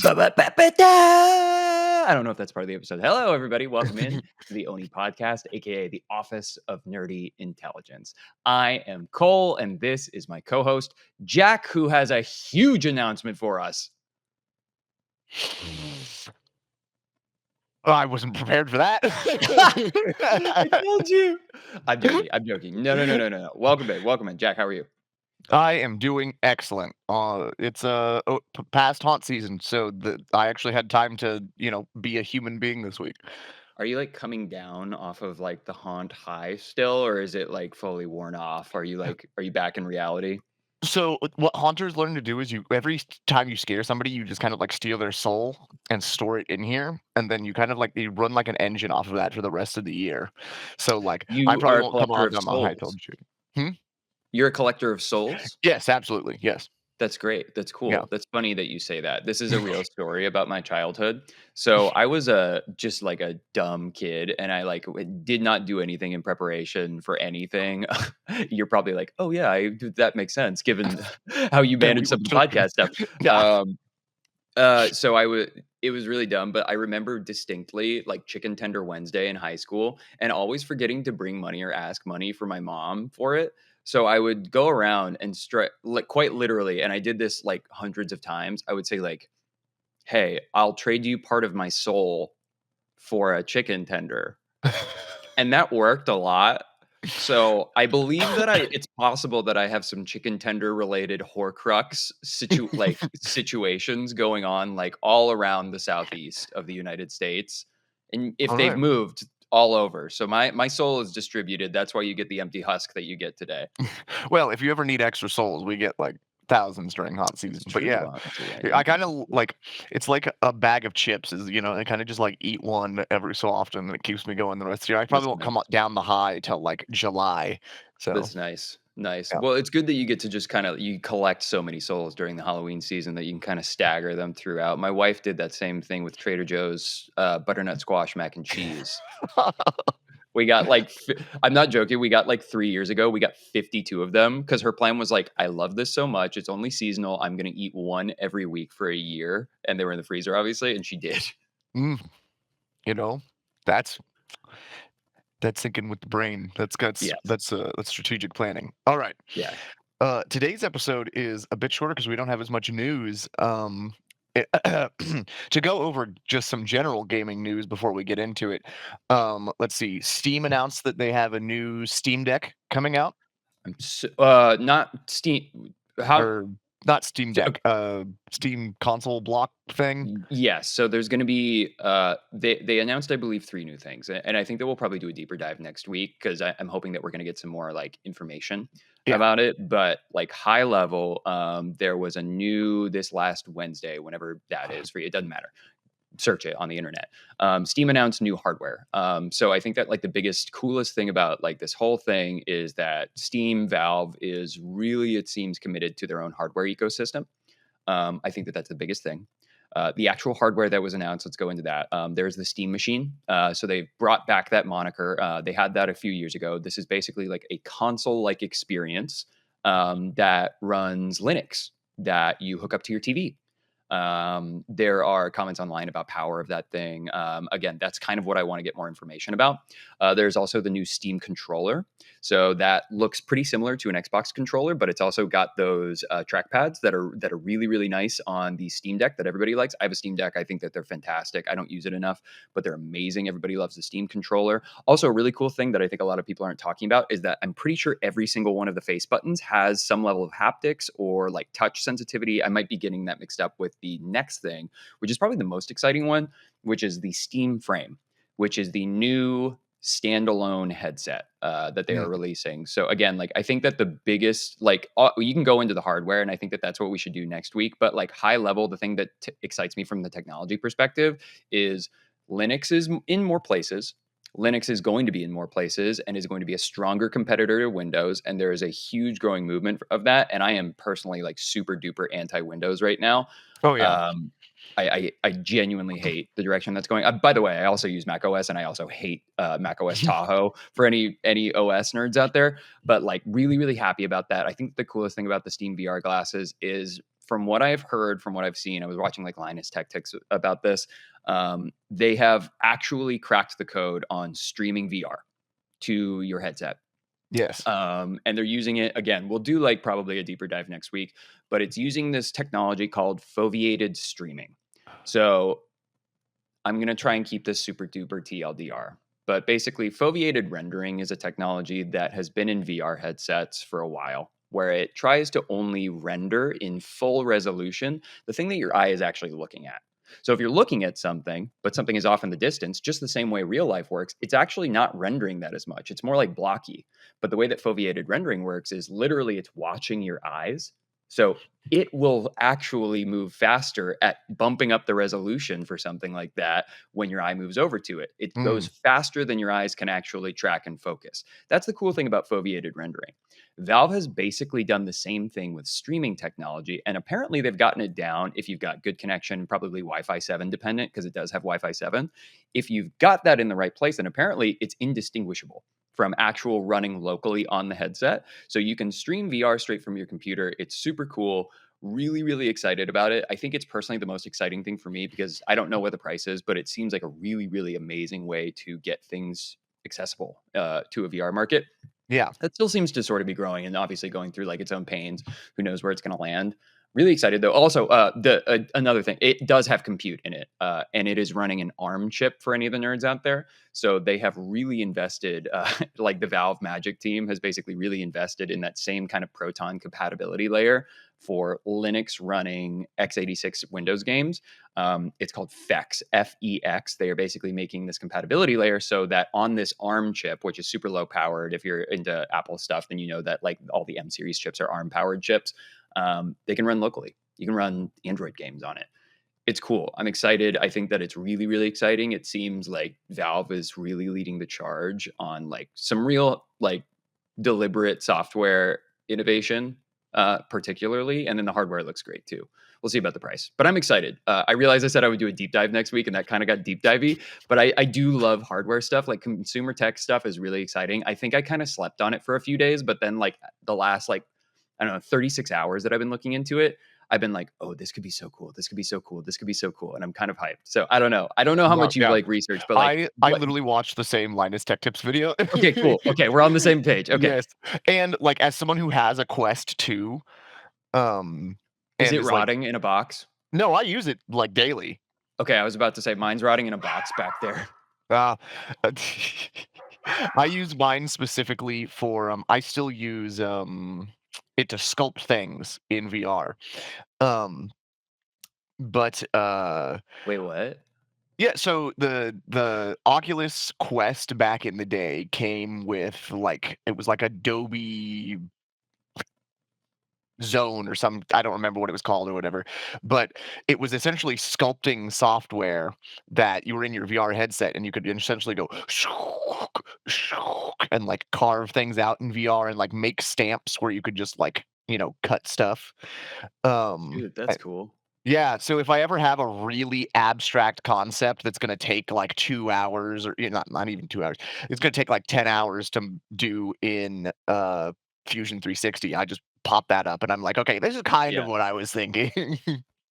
I don't know if that's part of the episode. Hello, everybody. Welcome in to the Oni Podcast, aka the Office of Nerdy Intelligence. I am Cole, and this is my co-host, Jack, who has a huge announcement for us. I wasn't prepared for that. I told you. I'm joking. No. Welcome in. Jack, how are you? I am doing excellent. It's past haunt season, so I actually had time to, be a human being this week. Are you like coming down off of like the haunt high still, or is it like fully worn off? Are you back in reality? So what haunters learn to do is every time you scare somebody, you just kind of like steal their soul and store it in here, and then you kind of like you run like an engine off of that for the rest of the year. So like I You are probably a won't come collector off of on my high souls. altitude. Hmm? You're a collector of souls? Yes, absolutely. Yes. That's great. That's Yeah. cool. That's funny that you say that. This is a real story about my childhood. So I was just like a dumb kid, and I did not do anything in preparation for anything. You're probably like, oh yeah, that makes sense given how you Then manage we will some of the podcast stuff. Yeah. So it was really dumb, but I remember distinctly like Chicken Tender Wednesday in high school and always forgetting to bring money or ask money for my mom for it. So I would go around and like quite literally, and I did this like hundreds of times. I would say like, "Hey, I'll trade you part of my soul for a chicken tender," and that worked a lot. So I believe that it's possible that I have some chicken tender related Horcrux situations going on like all around the southeast of the United States. And if All they've right. moved all over. So my soul is distributed. That's why you get the empty husk that you get today. Well, if you ever need extra souls, we get like thousands during hot season. It's But true, yeah, honestly. I kind of like it's like a bag of chips. Is I kind of just like eat one every so often, and it keeps me going the rest of the year. I That's probably won't nice. come down the high till like July. So That's nice. Nice. yeah. Well, it's good that you get to just you collect so many souls during the Halloween season that you can kind of stagger them throughout. My wife did that same thing with Trader Joe's butternut squash mac and cheese. We got I'm not joking. We got like 3 years ago, we got 52 of them because her plan was like, I love this so much. It's only seasonal. I'm going to eat one every week for a year. And they were in the freezer, obviously. And she did. Mm, you know, that's that's thinking with the brain. Yes. That's strategic planning. All right. Yeah. Today's episode is a bit shorter because we don't have as much news. To go over just some general gaming news before we get into it. Let's see. Steam announced that they have a new Steam Deck coming out, Not Steam. How? or not Steam Deck, Steam console block thing. Yes. So there's going to be they announced, I believe, 3 new things, and I think that we'll probably do a deeper dive next week because I'm hoping that we're going to get some more like information Yeah. about it. But like high level, there was a new this last Wednesday, whenever that is for you. It doesn't matter. Search it on the internet. Steam announced new hardware. So I think that like the biggest, coolest thing about like this whole thing is that Steam Valve is really, it seems, committed to their own hardware ecosystem. I think that that's the biggest thing. The actual hardware that was announced, let's go into that. There's the Steam Machine. So they brought back that moniker. They had that a few years ago. This is basically like a console-like experience that runs Linux that you hook up to your TV. There are comments online about power of that thing. Again, that's kind of what I want to get more information about. There's also the new Steam controller. So that looks pretty similar to an Xbox controller, but it's also got those trackpads that are really, really nice on the Steam Deck that everybody likes. I have a Steam Deck. I think that they're fantastic. I don't use it enough, but they're amazing. Everybody loves the Steam controller. Also, a really cool thing that I think a lot of people aren't talking about is that I'm pretty sure every single one of the face buttons has some level of haptics or like touch sensitivity. I might be getting that mixed up with the next thing, which is probably the most exciting one, which is the Steam Frame, which is the new standalone headset that they are releasing. So again, like I think that the biggest, like you can go into the hardware, and I think that that's what we should do next week. But like high level, the thing that excites me from the technology perspective is Linux is in more places. Linux is going to be in more places and is going to be a stronger competitor to Windows. And there is a huge growing movement of that. And I am personally like super duper anti-Windows right now. Oh yeah. I genuinely hate the direction that's going. By the way, I also use Mac OS, and I also hate Mac OS Tahoe for any OS nerds out there. But like, really, really happy about that. I think the coolest thing about the Steam VR glasses is from what I've heard, from what I've seen, I was watching like Linus Tech Tips about this. They have actually cracked the code on streaming VR to your headset. Yes. And they're using it again. We'll do like probably a deeper dive next week, but it's using this technology called foveated streaming. So I'm going to try and keep this super duper TLDR. But basically, foveated rendering is a technology that has been in VR headsets for a while, where it tries to only render in full resolution the thing that your eye is actually looking at. So if you're looking at something, but something is off in the distance, just the same way real life works, it's actually not rendering that as much. It's more like blocky. But the way that foveated rendering works is literally it's watching your eyes. So it will actually move faster at bumping up the resolution for something like that when your eye moves over to it. It goes Mm. faster than your eyes can actually track and focus. That's the cool thing about foveated rendering. Valve has basically done the same thing with streaming technology, and apparently they've gotten it down if you've got good connection, probably Wi-Fi 7 dependent because it does have Wi-Fi 7. If you've got that in the right place, then apparently it's indistinguishable from actual running locally on the headset. So you can stream VR straight from your computer. It's super cool. Really, really excited about it. I think it's personally the most exciting thing for me because I don't know what the price is, but it seems like a really, really amazing way to get things accessible to a VR market. Yeah. That still seems to sort of be growing and obviously going through like its own pains. Who knows where it's going to land? Really excited though. Also, another thing, it does have compute in it, and it is running an ARM chip for any of the nerds out there. So they have really invested, like the Valve Magic team has basically really invested in that same kind of Proton compatibility layer for Linux running x86 Windows games. It's called FEX, FEX. They are basically making this compatibility layer so that on this ARM chip, which is super low powered, if you're into Apple stuff, then you know that like all the M series chips are ARM powered chips. They can run locally. You can run Android games on it. It's cool. I'm excited. I think that it's really, really exciting. It seems like Valve is really leading the charge on like some real like deliberate software innovation, particularly, and then the hardware looks great too. We'll see about the price, but I'm excited. I realized I said I would do a deep dive next week, and that kind of got deep divey. But I do love hardware stuff. Like consumer tech stuff is really exciting. I think I kind of slept on it for a few days, but then like the last like I don't know 36 hours that I've been looking into it, I've been like, oh, this could be so cool. This could be so cool. This could be so cool, and I'm kind of hyped. So I don't know. I don't know how Wow. much you've Yeah. like researched, but like I what? literally watched the same Linus Tech Tips video. Okay, cool. Okay, we're on the same page. Okay, Yes. And like as someone who has a Quest 2, um, is and it is like, rotting in a box? no, I use it like daily. Okay, I was about to say mine's rotting in a box back there. Uh, I use mine specifically for I still use it to sculpt things in VR. Um, but Wait, what? yeah, so the Oculus Quest back in the day came with like it was like Adobe Zone or some I don't remember what it was called or whatever, but it was essentially sculpting software that you were in your VR headset and you could essentially go and like carve things out in VR and like make stamps where you could just like, cut stuff. Dude, Uh, that's cool. yeah, so if I ever have a really abstract concept that's gonna take like 2 hours or not even 2 hours, it's gonna take like 10 hours to do in Fusion 360, I just pop that up and I'm like, "Okay, this is kind of Yeah. what I was thinking."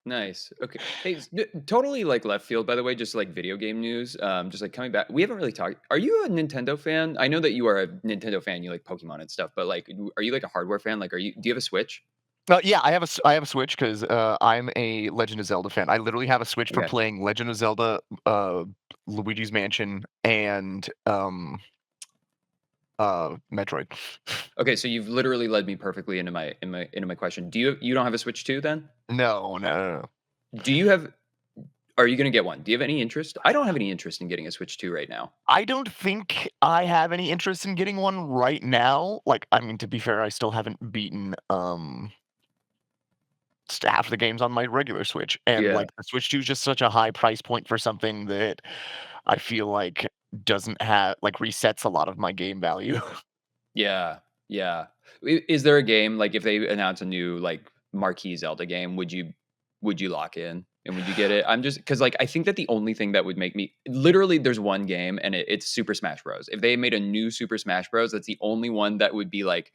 Nice. Okay. Hey, totally like left field, by the way, just like video game news. Just like coming back. We haven't really talked. Are you a Nintendo fan? I know that you are a Nintendo fan. You like Pokemon and stuff, but like, are you like a hardware fan? Like, do you have a Switch? Yeah, I have a Switch 'cause, I'm a Legend of Zelda fan. I literally have a Switch for Okay. playing Legend of Zelda, Luigi's Mansion, and, Metroid. Okay. So you've literally led me perfectly into my question. You don't have a Switch too then? No, no, no, no. Do you have? Are you gonna get one? Do you have any interest? I don't have any interest in getting a Switch 2 right now. I don't think I have any interest in getting one right now. Like, I mean, to be fair, I still haven't beaten half the games on my regular Switch, and Yeah. like the Switch 2 is just such a high price point for something that I feel like doesn't have like resets a lot of my game value. Yeah, yeah. Is there a game like if they announce a new like marquee Zelda game, would you lock in and would you get it? I'm just because like I think that the only thing that would make me literally there's one game and it's Super Smash Bros. If they made a new Super Smash Bros, that's the only one that would be like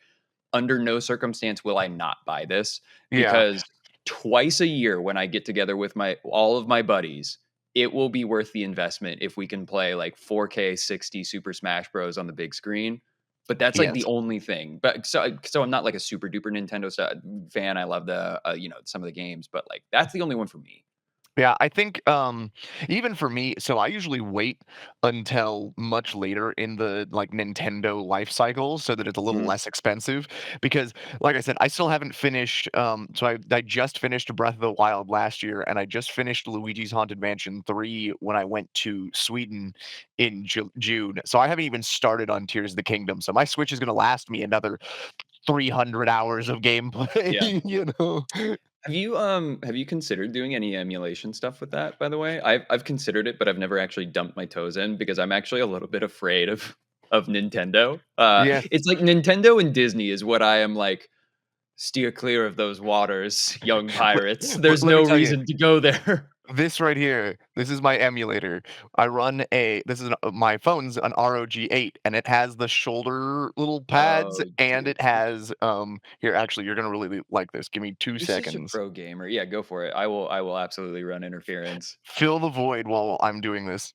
under no circumstance will I not buy this Yeah. because twice a year when I get together with my all of my buddies, it will be worth the investment if we can play like 4K 60 Super Smash Bros on the big screen. But that's like the Yes. only thing. But so I'm not like a super duper Nintendo fan. I love the some of the games, but like that's the only one for me. Yeah, I think, even for me, so I usually wait until much later in the, like, Nintendo life cycle so that it's a little Mhm. less expensive because, like I said, I still haven't finished, so I just finished Breath of the Wild last year, and I just finished Luigi's Haunted Mansion 3 when I went to Sweden in June, so I haven't even started on Tears of the Kingdom, so my Switch is gonna last me another 300 hours of gameplay, Yeah. you know? Have you considered doing any emulation stuff with that, by the way? I've considered it, but I've never actually dumped my toes in because I'm actually a little bit afraid of Nintendo. Yeah. It's like Nintendo and Disney is what I am like, steer clear of those waters, young pirates. There's Let me no tell you, reason to go there. this right here, this is my emulator. I run a this is my phone's an ROG 8, and it has the shoulder little pads, Oh, and dude. it has, here, actually, you're gonna really like this. Give me 2 You're such a seconds. pro gamer. Yeah, go for it. I will absolutely run interference. Fill the void while I'm doing this.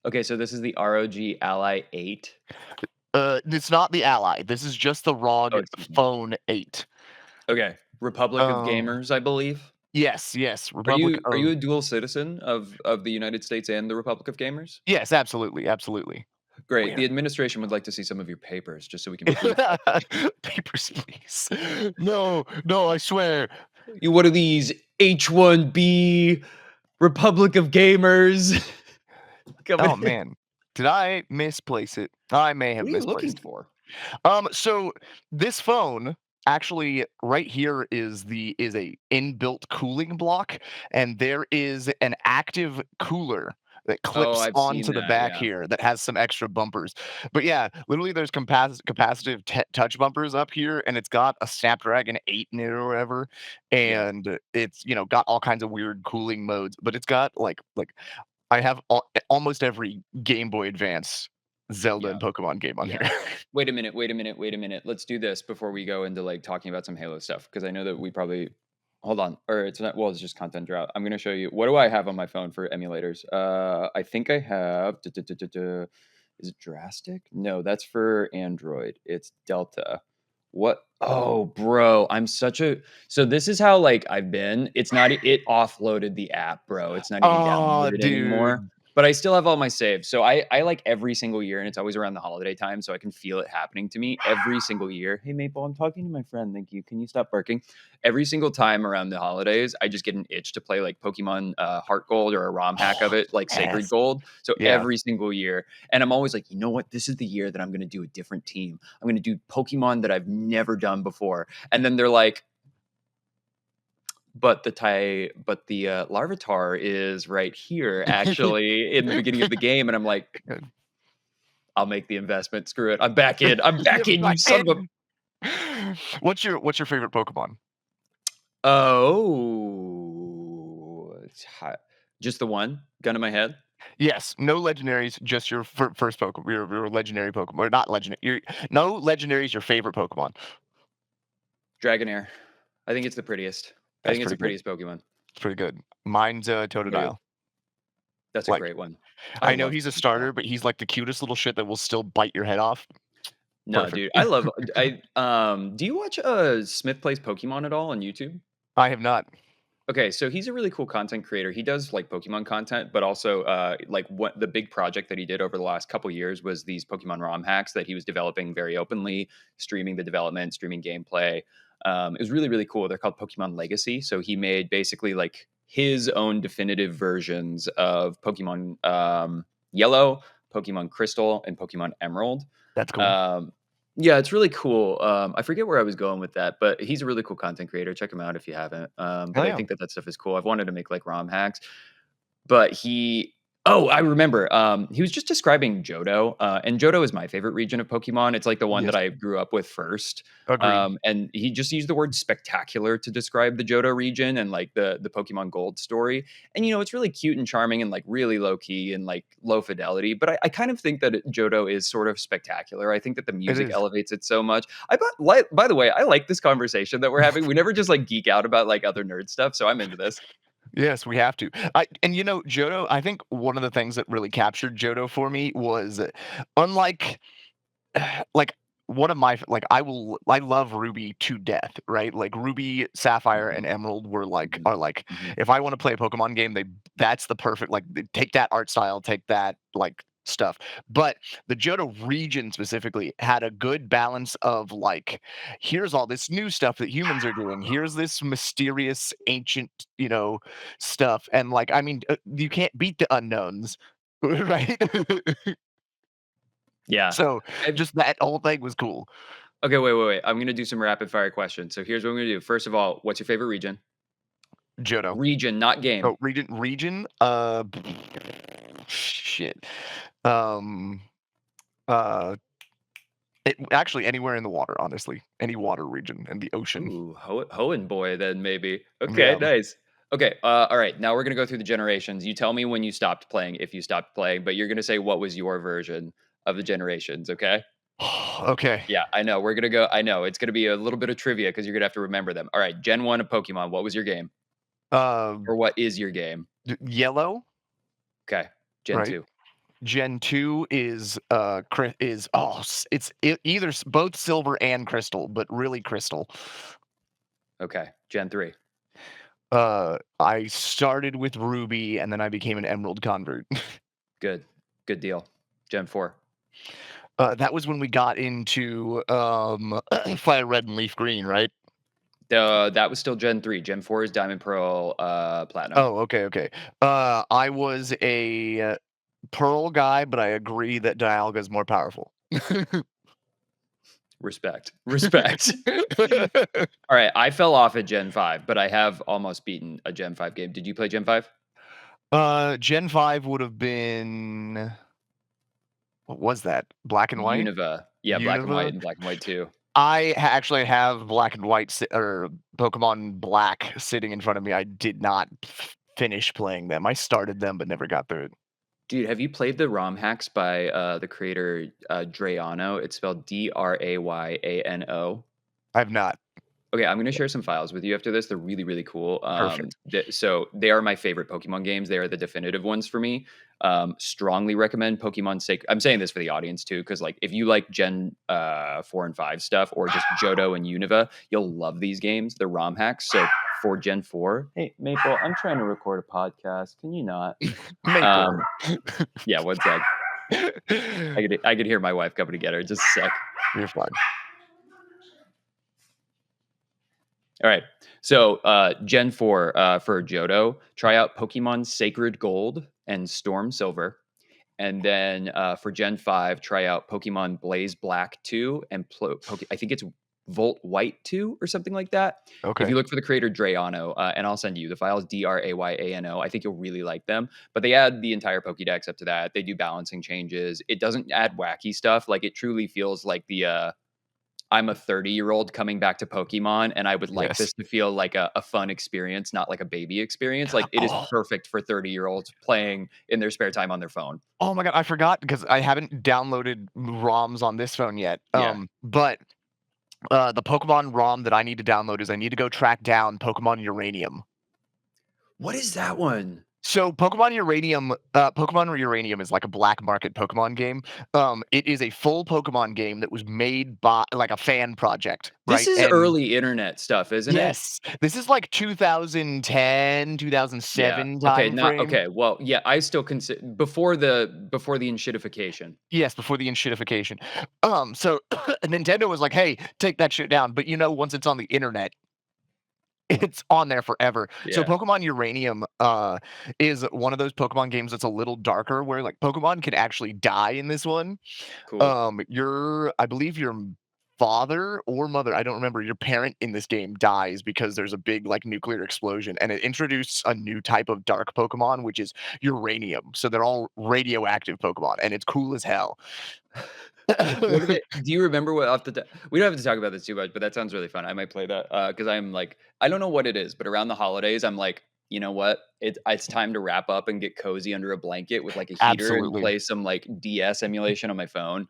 Okay, so this is the ROG Ally 8. It's not the Ally. This is just the ROG Oh, excuse me. Phone 8. Okay. Republic of Oh, Gamers, I believe. yes, yes, Are Republic you of a dual citizen of the United States and the Republic of Gamers? yes, absolutely, absolutely. Great. The Where? administration would like to see some of your papers just so we can prove that. Papers, please. No, no, I swear. You what are these H1B Republic of Gamers coming Oh, in? man. Did I misplace it? I may What have are you looking misplaced it. for? So this phone actually right here is a inbuilt cooling block, and there is an active cooler that Oh, clips I've seen onto the that, back yeah. here that has some extra bumpers. But yeah, literally there's capacitive touch bumpers up here, and it's got a Snapdragon 8 in it or whatever, Yeah. and it's got all kinds of weird cooling modes, but it's got like I have almost every Game Boy Advance Zelda Yeah. and Pokemon game on here. Yeah. Wait a minute, wait a minute, wait a minute. Let's do this before we go into like talking about some Halo stuff because I know that we probably hold on, or it's not. Well, it's just content drought. I'm gonna show you what do I have on my phone for emulators. I think I have. Is it Drastic? No, that's for Android. It's Delta. What? Oh, bro, I'm such a. So this is how like I've been. It's not. It offloaded the app, bro. It's not even Oh, downloaded anymore, dude. but I still have all my saves. So I like every single year, and it's always around the holiday time, so I can feel it happening to me every single year. Hey Maple, I'm talking to my friend. Thank you. Can you stop barking? Every single time around the holidays, I just get an itch to play like Pokemon Heart Gold or a ROM hack of Oh, it, like Sacred yes. Gold. So Yeah. every single year, and I'm always like, you know what? This is the year that I'm going to do a different team. I'm going to do Pokemon that I've never done before, and then they're like, but the Larvitar is right here actually in the beginning of the game, and I'm like, Good. I'll make the investment. Screw it. I'm back in. I'm back You're in. You back son of a. in. What's your favorite Pokemon? Oh, just the one gun in my head. Yes, no legendaries, just your first Pokemon, your legendary Pokemon, or not legendary. No legendaries, your favorite Pokemon. Dragonair. I think it's the prettiest. I That's think it's the pretty good. prettiest Pokemon. It's pretty good. Mine's What about you? Totodile. That's a Like, great one. I I know love he's a Totodile. starter, but he's like the cutest little shit that will still bite your head off. No, Perfect. dude. I love. I Do you watch Smith Plays Pokemon at all on YouTube? I have not. Okay, so he's a really cool content creator. He does like Pokemon content, but also like what the big project that he did over the last couple years was these Pokemon ROM hacks that he was developing very openly, streaming the development, streaming gameplay. It was really really cool. They're called Pokemon Legacy. So he made basically like his own definitive versions of Pokemon Yellow, Pokemon Crystal, and Pokemon Emerald. That's cool. Um, yeah, it's really cool. I forget where I was going with that, but he's a really cool content creator. Check him out if you haven't. Oh But I yeah. think that that stuff is cool. I've wanted to make like ROM hacks, but he Oh, I remember. He was just describing Johto, and Johto is my favorite region of Pokemon. It's like the one that Yes, I grew up with first. agreed. And he just used the word spectacular to describe the Johto region and like the Pokemon Gold story. And it's really cute and charming and like really low key and like low fidelity. But I kind of think that Johto is sort of spectacular. I think that the It music is. elevates it so much. By the way, I like this conversation that we're having. We never just like geek out about like other nerd stuff. So I'm into this. Yes, we have to. Johto, I think one of the things that really captured Johto for me was unlike like one of my I love Ruby to death, right? Like Ruby, Sapphire, Mhm, and Emerald were like mhm, are like mhm. if I want to play a Pokemon game, that's the perfect take that art style, take that like stuff. But the Johto region specifically had a good balance of like, here's all this new stuff that humans are doing. Here's this mysterious ancient, stuff. And like, I mean, you can't beat the unknowns, right? Yeah. So I just that whole thing was cool. Okay, wait. I'm gonna do some rapid fire questions. So here's what I'm gonna do. First of all, what's your favorite region? Johto. Region, not game. Oh, region, shit. Um, uh, actually anywhere in the water, honestly. Any water region in the ocean. Ooh, Hoenn boy, then maybe. Okay, Yeah. nice. Okay, all right. Now we're gonna go through the generations. You tell me when you stopped playing, if you stopped playing, but you're gonna say what was your version of the generations. Okay? Okay. Yeah, I know. We're gonna go. I know it's gonna be a little bit of trivia because you're gonna have to remember them. All right, Gen One of Pokemon. What was your game, Uh, or what is your game? Yellow, Okay, Gen right? Two. Gen 2 is, either both silver and crystal, but really crystal. Okay, Gen Three. I started with Ruby, and then I became an Emerald convert. Good, good deal. Gen Four. That was when we got into, Fire Red and Leaf Green, right? That was still Gen 3. Gen 4 is Diamond, Pearl, Platinum. Oh, okay, okay. I was a Pearl guy, but I agree that Dialga is more powerful. Respect. Respect. All right, I fell off at Gen 5, but I have almost beaten a Gen 5 game. Did you play Gen 5? Gen 5 would have been what was that? Black and white? Univa. Yeah, Black and White Unova? and Black and White 2. Actually have Black and White or Pokemon Black sitting in front of me. I did not finish playing them. I started them, but never got through it. Dude, have you played the ROM hacks by the creator Drayano? It's spelled Dryano. I have not. Okay, I'm gonna share some files with you after this. They're really, really cool. Perfect. So they are my favorite Pokemon games. They are the definitive ones for me. Strongly recommend Pokemon Sacred. I'm saying this for the audience too, because like if you like Gen 4 and 5 stuff or just Johto and Unova, you'll love these games. They're ROM hacks. So for Gen 4, hey Maple, I'm trying to record a podcast. Can you not? Maple. Yeah, one sec. I could hear my wife coming to get her. Just a sec. You're fine. All right. So Gen 4 for Johto, try out Pokemon Sacred Gold and Storm Silver. And then for Gen 5, try out Pokemon Blaze Black 2 and I think it's Volt White 2 or something like that. If you Okay. look for the creator Drayano, and I'll send you the files, Drayano, I think you'll really like them. But they add the entire Pokédex up to that. They do balancing changes. It doesn't add wacky stuff. Like it truly feels like the I'm a 30-year-old coming back to Pokemon, and I would like Yes. this to feel like a fun experience, not like a baby experience. Like it is Oh, perfect for 30-year-olds playing in their spare time on their phone. oh my god, I forgot because I haven't downloaded ROMs on this phone yet. Yeah. But the Pokemon ROM that I need to download is I need to go track down Pokemon Uranium. What is that one? So Pokemon Uranium is like a black market Pokemon game. It is a full Pokemon game that was made by like a fan project, This right? is And early internet stuff, isn't it? yes, this is like 2010, Yeah. 2007 Okay, time not frame. okay. Well, yeah, I still consider before the enshittification. Yes, before the enshittification. So Nintendo was like, "Hey, take that shit down." But once it's on the internet, it's on there forever. So Yeah. Pokemon Uranium is one of those Pokemon games that's a little darker, where like Pokemon can actually die in this one. Cool. I believe you're father or mother, I don't remember, your parent in this game dies because there's a big like nuclear explosion, and it introduced a new type of dark Pokemon, which is uranium. So they're all radioactive Pokemon, and it's cool as hell. What are they? Do you remember what off the we don't have to talk about this too much, but that sounds really fun. I might play that, because I'm like I don't know what it is, but around the holidays, I'm like, "You know what? It's time to wrap up and get cozy under a blanket with, like, a heater and Absolutely. play some, like, DS emulation on my phone."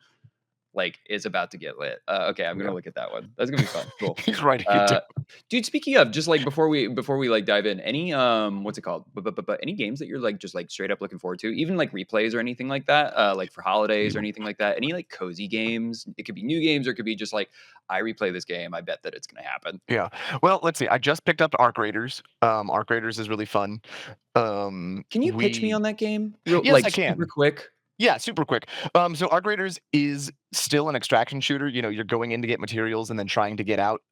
Like, it's about to get lit. Okay, I'm gonna Yeah. look at that one. That's gonna be fun. Cool. He's writing it down. Uh, dude, speaking of, just, like, before we, like, dive in, any, what's it called? But any games that you're, like, just, like, straight up looking forward to? Even, like, replays or anything like that, like, for holidays or anything like that? Any, like, cozy games? It could be new games or it could be just, like, "I replay this game, I bet that it's gonna happen." Yeah. Well, let's see. I just picked up Arc Raiders. Arc Raiders is really fun. Can you pitch me We on that game? Real Yes, like, I super can. quick? Yeah, super quick. So Arc Raiders is still an extraction shooter. You know, you're going in to get materials and then trying to get out.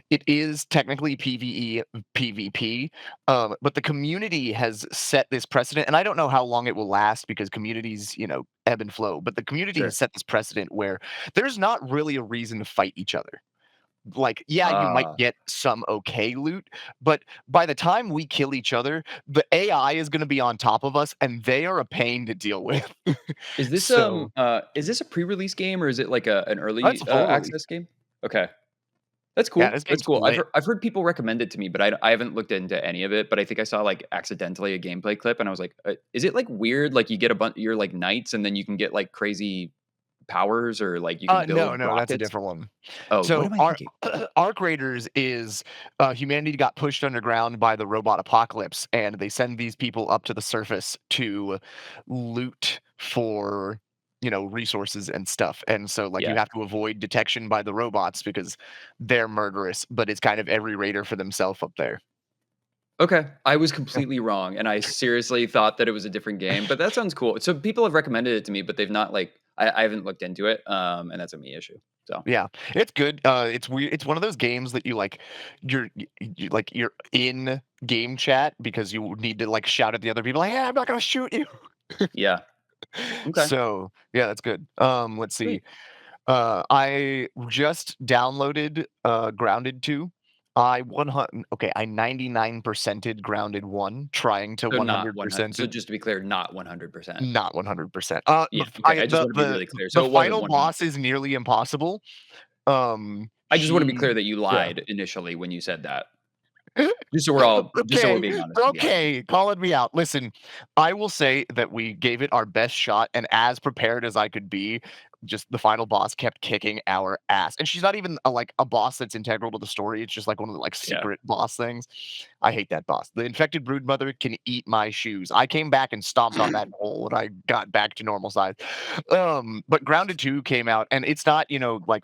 It is technically PvE, PvP, but the community has set this precedent, and I don't know how long it will last because communities, ebb and flow. But the community has Sure. set this precedent where there's not really a reason to fight each other. Like, yeah, you might Uh, get some okay loot, but by the time we kill each other, the AI is going to be on top of us, and they are a pain to deal with. So is this a pre-release game or is it like an that's early, a full release. access game? Okay. That's Yeah, cool, this that's game's cool. lit. I've heard people recommend it to me, but I haven't looked into any of it, but I think I saw, like, accidentally a gameplay clip, and I was like, is it, like, weird? Like, you get a bunch you're, like, knights, and then you can get, like, crazy powers or, like, you can No, build no, that's a rockets? different one. Oh, what So am I thinking? Arc Raiders is humanity got pushed underground by the robot apocalypse, and they send these people up to the surface to loot for resources and stuff. And so like you Yeah. have to avoid detection by the robots because they're murderous. But it's kind of every raider for themselves up there. Okay. I was completely wrong, and I seriously thought that it was a different game, but that sounds cool. So people have recommended it to me, but they've not, like I haven't looked into it, and that's a me issue, so Yeah, it's good. It's weird. It's one of those games that you like. You're in game chat because you need to like shout at the other people, like, "Hey, I'm not gonna shoot you." yeah. Okay. So yeah, that's good. Let's see. Sweet. I just downloaded Grounded 2. I 100 okay, I 99%ed Grounded 1, trying to So not 100 100% so it. just to be clear, not 100%. Not 100%. Yeah, okay, I just wanna be really clear, The so it wasn't final 100. boss is nearly impossible. I just wanna be clear He that you Yeah. lied initially when you said that. Just so we're Okay, being honest, to be honest. okay, calling me out. Listen, I will say that we gave it our best shot, and as prepared as I could be, just the final boss kept kicking our ass. And she's not even like a boss that's integral to the story. It's just like one of the like Yeah. secret boss things. I hate that boss. The infected brood mother can eat my shoes. I came back and stomped on that hole when I got back to normal size. But Grounded 2 came out, and it's not, like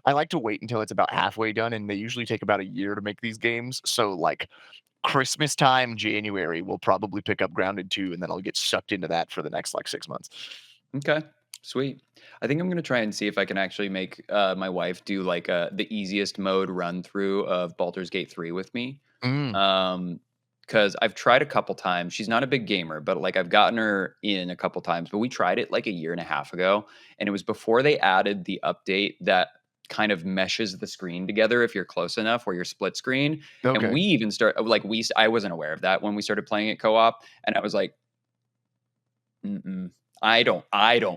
I like to wait until it's about halfway done, and they usually take about a year to make these games. So like Christmas time, January, we'll probably pick up Grounded 2, and then I'll get sucked into that for the next like 6 months. Okay, sweet. I think I'm gonna try and see if I can actually make, my wife do, like, the easiest mode run through of Baldur's Gate 3 with me. Mm, Because 'Cause I've tried a couple times. She's not a big gamer, but, like, I've gotten her in a couple times, but we tried it, like, a year and a half ago, and it was before they added the update that kind of meshes the screen together if you're close enough where you're split screen, and okay. we even start like, I wasn't aware of that when we started playing it co-op, and I was like, "Mm-mm. I don't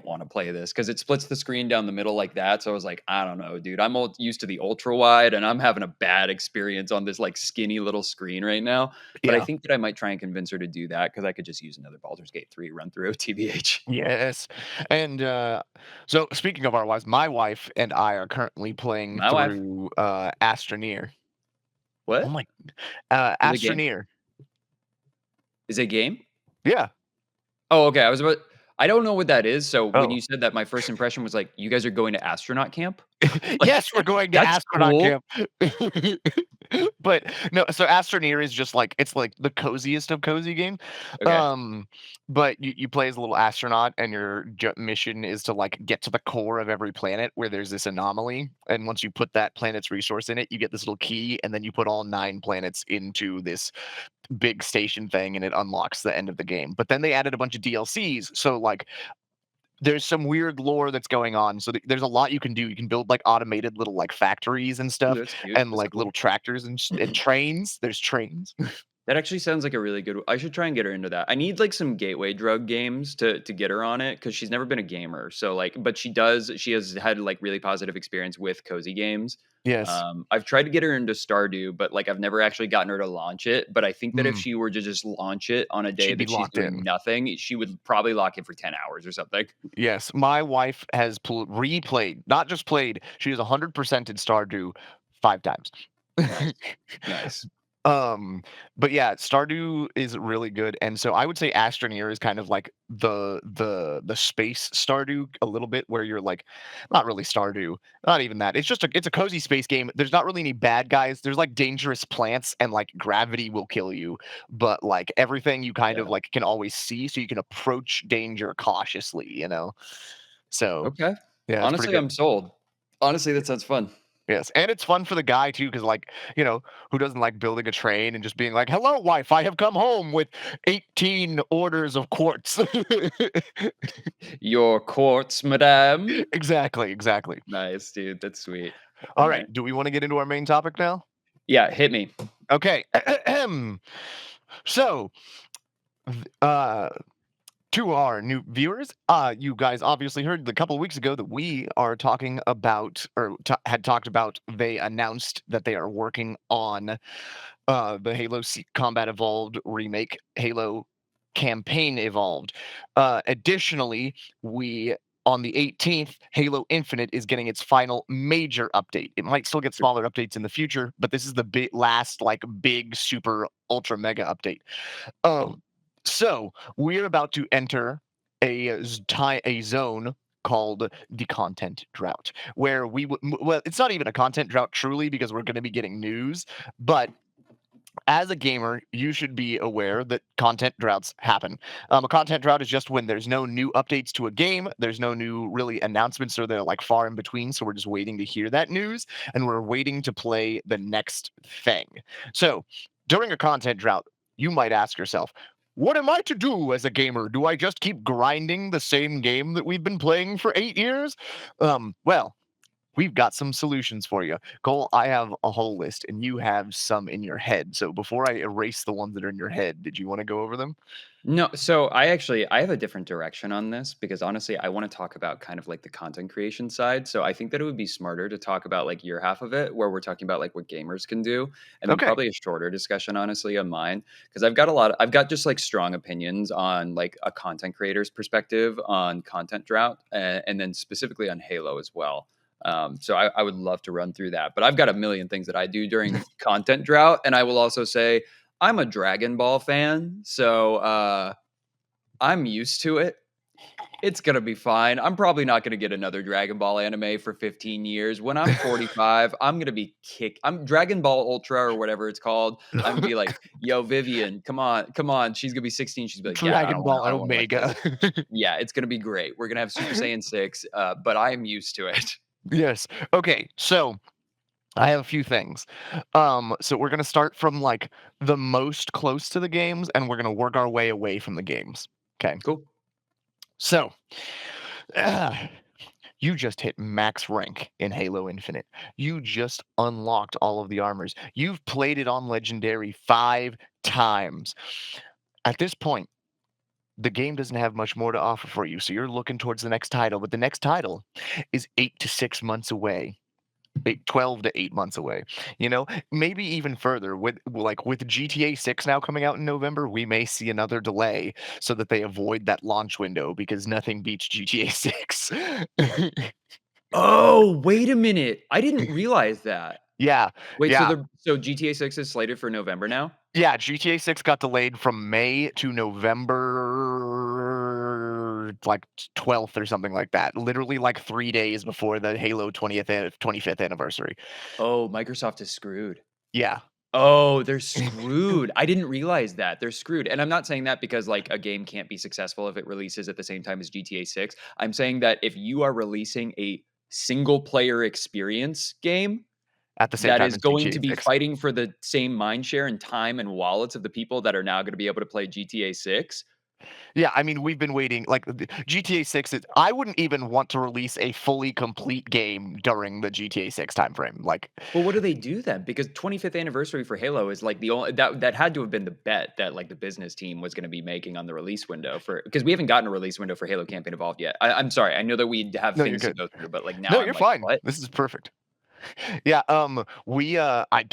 wanna play this because it splits the screen down the middle like that, so I was like, "I don't know, dude. I'm all used to the ultra wide, and I'm having a bad experience on this, like, skinny little screen right now." But I Yeah. think that I might try and convince her to do that because I could just use another Baldur's Gate 3 run through, TBH. Yes. And so speaking of our wives, my wife and I are currently playing My wife. through Astroneer. Oh What? my Is it a game? Astroneer. Is it a game? Yeah. Oh, okay, I don't know what that is, so when Oh. you said that, my first impression was like, "You guys are going to astronaut camp?" Like, Yes, we're going to that's astronaut cool. camp. But no, so Astroneer is just like it's like the coziest of cozy game. Okay. Um, but you play as a little astronaut, and your mission is to like get to the core of every planet where there's this anomaly. And once you put that planet's resource in it, you get this little key, and then you put all 9 planets into this big station thing, and it unlocks the end of the game. But then they added a bunch of DLCs. So like there's some weird lore that's going on. So there's a lot you can do. You can build like automated little like factories and Ooh, stuff, that's cute. and That's like little cool. tractors and trains. There's trains. That actually sounds like a really good I should try and get her into that. I need, like, some gateway drug games to get her on it because she's never been a gamer, so, like but she has had, like, really positive experience with cozy games. Yes. I've tried to get her into Stardew, but, like, I've never actually gotten her to launch it, but I think that if Mm, she were to just launch it on a day she'd be that she's locked doing in. nothing, she would probably lock in for 10 hours or something. Yes, my wife has replayed, not just played. She has 100% in Stardew 5 times. Nice. Nice. Um, but yeah, Stardew is really good, and so I would say Astroneer is kind of like the space Stardew a little bit, where you're like, not really Stardew, not even that. It's a cozy space game. There's not really any bad guys. There's like dangerous plants, and like gravity will kill you, but like everything you kind of Yeah. like can always see, so you can approach danger cautiously. So Okay. yeah, it's pretty Honestly, good. I'm sold. Honestly, that sounds fun. Yes, and it's fun for the guy too, because like, who doesn't like building a train and just being like, "Hello, wife, I have come home with 18 orders of quartz." Your quartz, madame. Exactly, exactly. Nice, dude. That's sweet. All right, Alright. do we want to get into our main topic now? Yeah, hit me. Okay. So, uh, to our new viewers, you guys obviously heard a couple of weeks ago that we are talking about, or had talked about. They announced that they are working on the Combat Evolved remake, Halo Campaign Evolved. Additionally, we on the 18th, Halo Infinite is getting its final major update. It might still get smaller updates in the future, but this is the last like big super ultra mega update. So we're about to enter a zone called the content drought, where well, it's not even a content drought truly, because we're going to be getting news, but as a gamer, you should be aware that content droughts happen. A content drought is just when there's no new updates to a game, there's no new really announcements, or they're like far in between. So we're just waiting to hear that news, and we're waiting to play the next thing. So during a content drought, you might ask yourself, what am I to do as a gamer? Do I just keep grinding the same game that we've been playing for 8 years? Well, we've got some solutions for you. Cole, I have a whole list and you have some in your head. So before I erase the ones that are in your head, did you want to go over them? No, so I have a different direction on this because honestly, I want to talk about kind of like the content creation side. So I think that it would be smarter to talk about like your half of it, where we're talking about like what gamers can do, and then Okay. probably a shorter discussion, honestly, on mine because I've got just like strong opinions on like a content creator's perspective on content drought, and then specifically on Halo as well. So I would love to run through that, but I've got a million things that I do during content drought, and I will also say I'm a Dragon Ball fan, so I'm used to it. It's gonna be fine. I'm probably not gonna get another Dragon Ball anime for 15 years. When I'm 45, I'm gonna be I'm Dragon Ball Ultra or whatever it's called. I'm gonna be like, "Yo, Vivian, come on, come on." She's gonna be 16. She's gonna be like, "Dad, Dragon Ball I don't wanna watch Omega. this." Yeah, it's gonna be great. We're gonna have Super Saiyan 6, but I am used to it. Yes. Okay. So I have a few things. So we're gonna start from like the most close to the games, and we're gonna work our way away from the games. Okay. Cool. So ah, you just hit max rank in Halo Infinite. You just unlocked all of the armors. You've played it on Legendary 5 times. At this point, the game doesn't have much more to offer for you. So you're looking towards the next title, but the next title is 8 to 6 months away. 12 to 8 months away. Maybe even further with GTA 6 now coming out in November, we may see another delay so that they avoid that launch window, because nothing beats GTA 6. Oh, wait a minute. I didn't realize that. Yeah, Wait, yeah. so GTA 6 is slated for November now? Yeah, GTA 6 got delayed from May to November, like 12th or something like that. Literally like 3 days before the Halo 25th anniversary. Oh, Microsoft is screwed. Yeah. Oh, they're screwed. I didn't realize that. They're screwed. And I'm not saying that because like a game can't be successful if it releases at the same time as GTA 6. I'm saying that if you are releasing a single player experience game At the same that time is as going to GTA be 6. fighting for the same mind share and time and wallets of the people that are now going to be able to play GTA 6, Yeah, I mean, we've been waiting like GTA 6 is I wouldn't even want to release a fully complete game during the GTA 6 timeframe. Like, Well, what do they do then? Because 25th anniversary for Halo is like the only that had to have been the bet that like the business team was going to be making on the release window for because we haven't gotten a release window for Halo Campaign Evolved yet. I'm sorry, I know that we have no, you're things to good. go through, but like now No, I'm you're like, fine. what? This is perfect. Yeah, I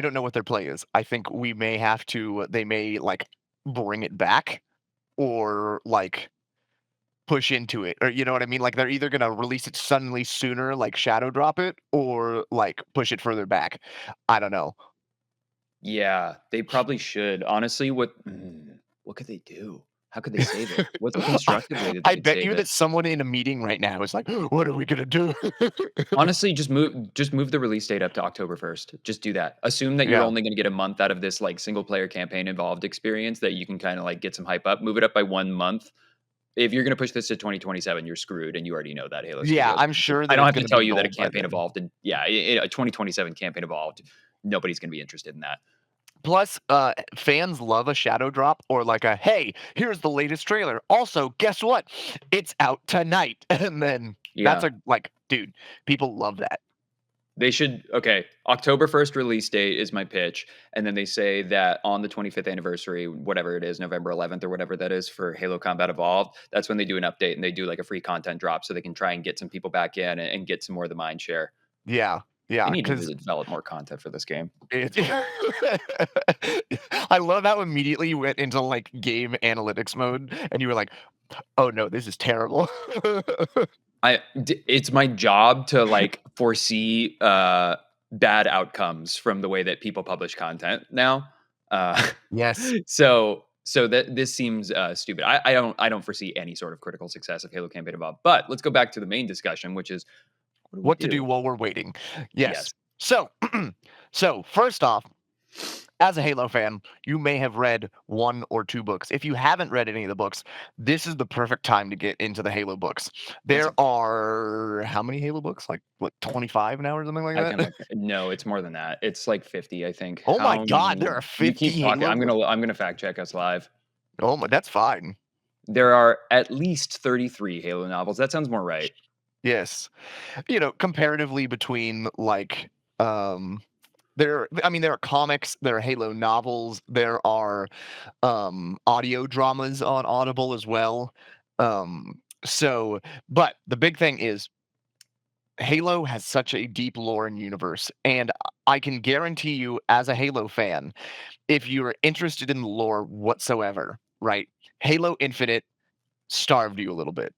don't know what their play is. I think we may have to they may like bring it back or like push into it. Or you know what I mean? Like they're either gonna release it suddenly sooner, like shadow drop it, or like push it further back. I don't know. Yeah, they probably should. Honestly, what could they do? How could they save it? What's a constructive way that they I could bet save you it? that someone in a meeting right now is like, "What are we gonna do?" Honestly, just move the release date up to October 1st. Just do that. Assume that you're Yeah. only gonna get a month out of this, like, single player campaign involved experience that you can kinda, like, get some hype up. Move it up by 1 month. If you're gonna push this to 2027, you're screwed, and you already know that, Halo Yeah, Studios. I'm sure I that don't it's have to gonna be tell you that a gold by campaign then. evolved and yeah, a 2027 campaign evolved, nobody's gonna be interested in that. Plus, fans love a shadow drop or like a, "Hey, here's the latest trailer. Also, guess what? It's out tonight." And then that's Yeah. a like, dude, people love that. They should okay, October 1st release date is my pitch, and then they say that on the 25th anniversary, whatever it is, November 11th or whatever that is for Halo Combat Evolved, that's when they do an update and they do like a free content drop so they can try and get some people back in and get some more of the mind share. Yeah, They yeah, need to 'cause develop more content for this game. it I love how immediately you went into, like, game analytics mode, and you were like, "Oh, no, this is terrible." It's my job to like foresee bad outcomes from the way that people publish content now. Uh, Yes. so that this seems stupid. I don't foresee any sort of critical success of Halo Campaign Evolved. But let's go back to the main discussion, which is what do we What to do do? while we're waiting. Yes. Yes. So, so first off, as a Halo fan, you may have read 1 or 2 books. If you haven't read any of the books, this is the perfect time to get into the Halo books. It's There are how many Halo books? Like, what, 25 now or something like I can that? look. No, it's more than that. It's like 50, I think. Oh my How god, there many? are You 50 keep talking. Halo books? I'm gonna fact check us live. Oh my, that's fine. There are at least 33 Halo novels. That sounds more right. Yes. You know, comparatively between, like, there are comics, there are Halo novels, there are, audio dramas on Audible as well. So but the big thing is Halo has such a deep lore and universe, and I can guarantee you as a Halo fan, if you're interested in the lore whatsoever, right, Halo Infinite starved you a little bit.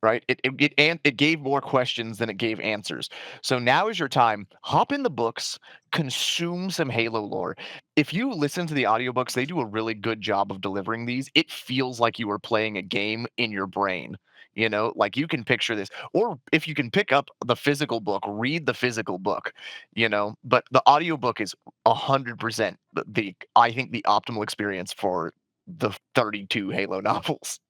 Right? It gave more questions than it gave answers. So now is your time. Hop in the books, consume some Halo lore. If you listen to the audiobooks, they do a really good job of delivering these. It feels like you are playing a game in your brain. You know, like you can picture this. Or if you can pick up the physical book, read the physical book, you know. But the audiobook is 100% I think the optimal experience for the 32 Halo novels.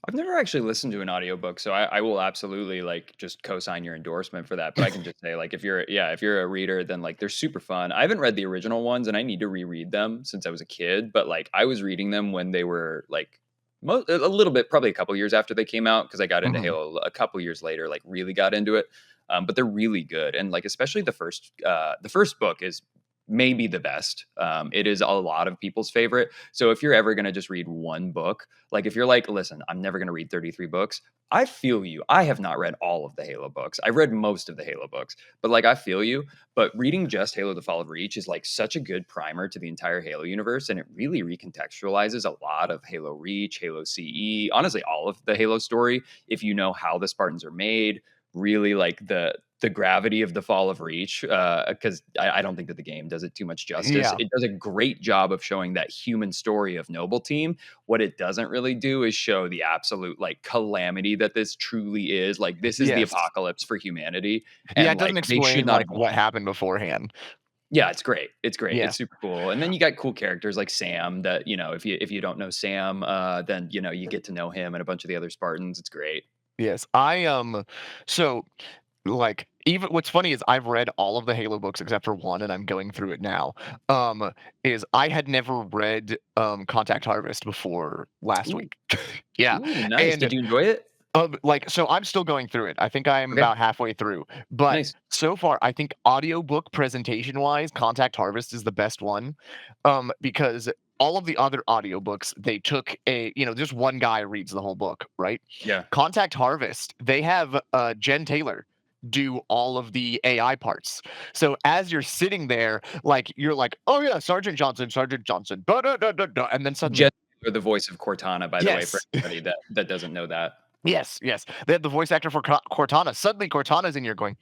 I've never actually listened to an audiobook, so I will absolutely like just co-sign your endorsement for that. But I can just say like if you're a reader, then like they're super fun. I haven't read the original ones and I need to reread them since I was a kid, but like I was reading them when they were like a little bit, probably a couple years after they came out because I got into Mhm. Halo a couple years later, like really got into it. But they're really good, and like especially the first book is maybe the best. It is a lot of people's favorite. So if you're ever gonna just read one book, like if you're like, listen, I'm never gonna read 33 books. I feel you. I have not read all of the Halo books. I've read most of the Halo books, but like I feel you. But reading just Halo: The Fall of Reach is like such a good primer to the entire Halo universe, and it really recontextualizes a lot of Halo Reach, Halo CE, honestly, all of the Halo story. If you know how the Spartans are made, really like the gravity of the fall of Reach, because I don't think that the game does it too much justice. Yeah. It does a great job of showing that human story of Noble Team. What it doesn't really do is show the absolute like calamity that this truly is. Like this is the Yes. apocalypse for humanity, Yeah, and it doesn't like they should explain, not have like, gone. what happened beforehand. Yeah, it's great. It's great. Yeah. It's super cool. And then you got cool characters like Sam that, if you don't know Sam, then you get to know him and a bunch of the other Spartans. It's great. Yes. So like, even what's funny is I've read all of the Halo books except for one, and I'm going through it now. Um, is I had never read Contact Harvest before last Ooh, week. Yeah, ooh, nice. and Did you enjoy it? like, so I'm still going through it. I think I'm Okay, about halfway through, but nice. so far, I think audiobook presentation wise, Contact Harvest is the best one, because all of the other audiobooks, they took just one guy reads the whole book, right? Yeah. Contact Harvest, they have Jen Taylor do all of the AI parts. So as you're sitting there, like you're like, oh yeah, Sergeant Johnson, and then Jen, suddenly, the voice of Cortana, by the way, for yes, anybody that doesn't know that. yes. They had the voice actor for Cortana. Suddenly, Cortana's in here going,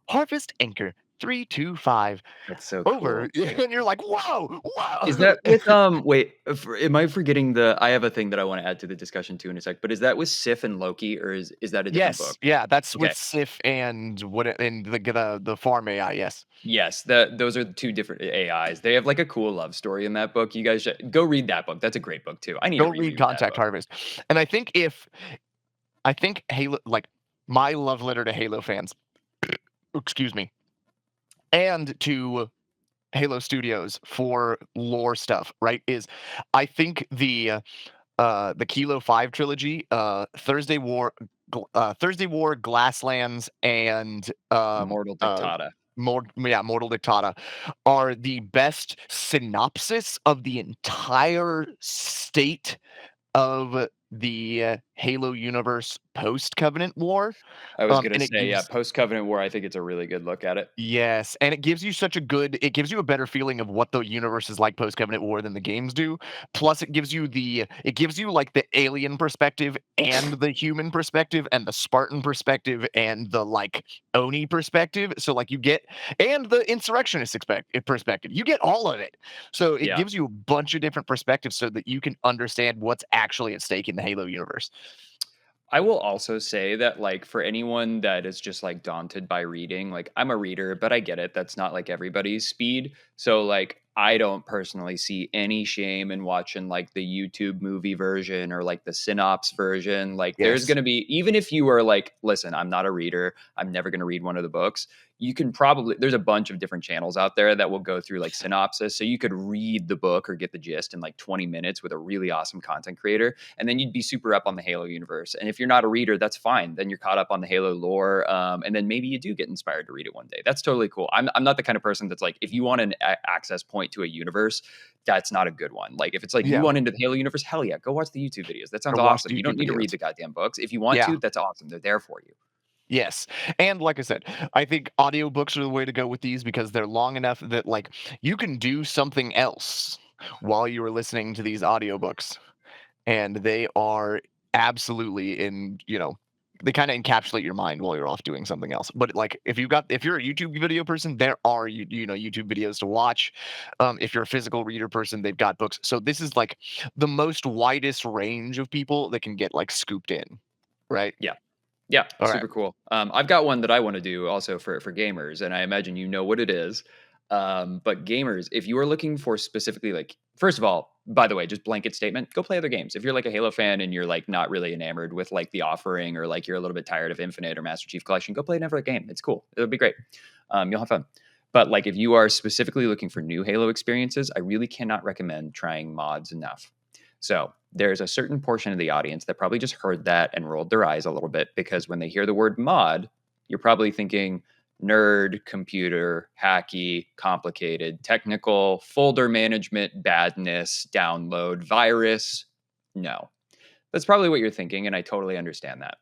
Harvest Anchor 325 That's so over. cool. And you're like, whoa, Is whoa. that with, wait, am I forgetting I have a thing that I wanna add to the discussion too in a sec, but is that with Sif and Loki, or is that a different Yes, book? yeah, that's with Okay. Sif and the farm AI. Yes, Yes, those are 2 different AIs. They have, like, a cool love story in that book. You guys should go read that book. That's a great book too. I need to go read reread that Contact book. Harvest. And I think Halo, like my love letter to Halo fans, excuse me, and to Halo Studios for lore stuff, right? Is I think the Kilo 5 trilogy, Thursday War, Glasslands, and Immortal Dictata. Mortal Dictata are the best synopsis of the entire state of the Halo universe post Covenant War. I was gonna And it say, yeah, gives post-Covenant War, I think it's a really good look at it. Yes, and it gives you a better feeling of what the universe is like post Covenant War than the games do. Plus it gives you like the alien perspective and the human perspective and the Spartan perspective and the like Oni perspective. So like you get and the insurrectionist perspective. You get all of it. So it Yeah. gives you a bunch of different perspectives so that you can understand what's actually at stake in the Halo universe. I will also say that, like, for anyone that is just, like, daunted by reading, like, I'm a reader, but I get it. That's not, like, everybody's speed. So, like, I don't personally see any shame in watching, like, the YouTube movie version or, like, the Synops version. Like, there's Yes. gonna be even if you are like, "Listen, I'm not a reader. I'm never gonna read one of the books." You can probably there's a bunch of different channels out there that will go through, like, synopsis, so you could read the book or get the gist in, like, 20 minutes with a really awesome content creator, and then you'd be super up on the Halo universe. And if you're not a reader, that's fine. Then you're caught up on the Halo lore, and then maybe you do get inspired to read it one day. That's totally cool. I'm not the kind of person that's like, if you want an access point to a universe, that's not a good one. Like, if it's like you Yeah. want into the Halo universe, hell yeah, go watch the YouTube videos. That sounds Or watch awesome. the You don't YouTube need to read videos. the goddamn books. If you want Yeah. to, that's awesome. They're there for you. Yes. And like I said, I think audiobooks are the way to go with these because they're long enough that like you can do something else while you are listening to these audiobooks. And they are absolutely they kind of encapsulate your mind while you're off doing something else. But like if you're a YouTube video person, there are YouTube videos to watch. If you're a physical reader person, they've got books. So this is like the most widest range of people that can get like scooped in. Right? Yeah. Yeah, All right. super cool. I've got one that I want to do also for gamers, and I imagine you know what it is. But gamers, if you are looking for specifically, like, first of all, by the way, just blanket statement, go play other games. If you're like a Halo fan and you're like not really enamored with like the offering, or like you're a little bit tired of Infinite or Master Chief Collection, go play another game. It's cool. It'll be great. You'll have fun. But like if you are specifically looking for new Halo experiences, I really cannot recommend trying mods enough. So there's a certain portion of the audience that probably just heard that and rolled their eyes a little bit, because when they hear the word mod, you're probably thinking nerd, computer, hacky, complicated, technical, folder management, badness, download, virus. No, that's probably what you're thinking. And I totally understand that,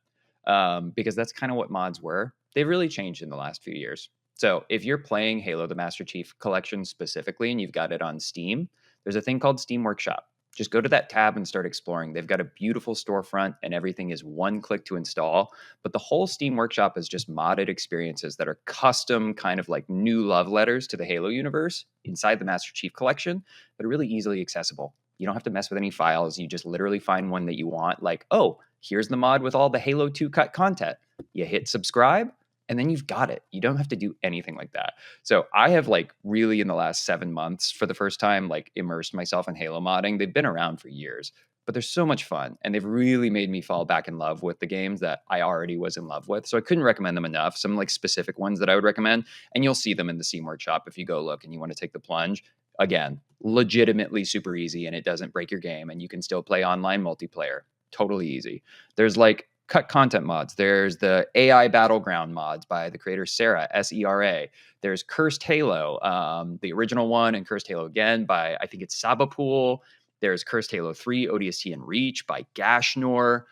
because that's kind of what mods were. They've really changed in the last few years. So if you're playing Halo the Master Chief Collection specifically and you've got it on Steam, there's a thing called Steam Workshop. Just go to that tab and start exploring. They've got a beautiful storefront and everything is one click to install. But the whole Steam Workshop is just modded experiences that are custom, kind of like new love letters to the Halo universe inside the Master Chief Collection, that are really easily accessible. You don't have to mess with any files. You just literally find one that you want. Like, oh, here's the mod with all the Halo 2 cut content. You hit subscribe, and then you've got it. You don't have to do anything like that. So I have like really in the last 7 months for the first time like immersed myself in Halo modding. They've been around for years, but they're so much fun, and they've really made me fall back in love with the games that I already was in love with. So I couldn't recommend them enough. Some like specific ones that I would recommend, and you'll see them in the Steam Workshop if you go look and you want to take the plunge. Again, legitimately super easy, and it doesn't break your game, and you can still play online multiplayer. Totally easy. There's like cut content mods. There's the AI Battleground mods by the creator Sarah, Sera. There's Cursed Halo, the original one, and Cursed Halo again by, I think it's Sabapool. There's Cursed Halo 3, ODST and Reach by Gashnor.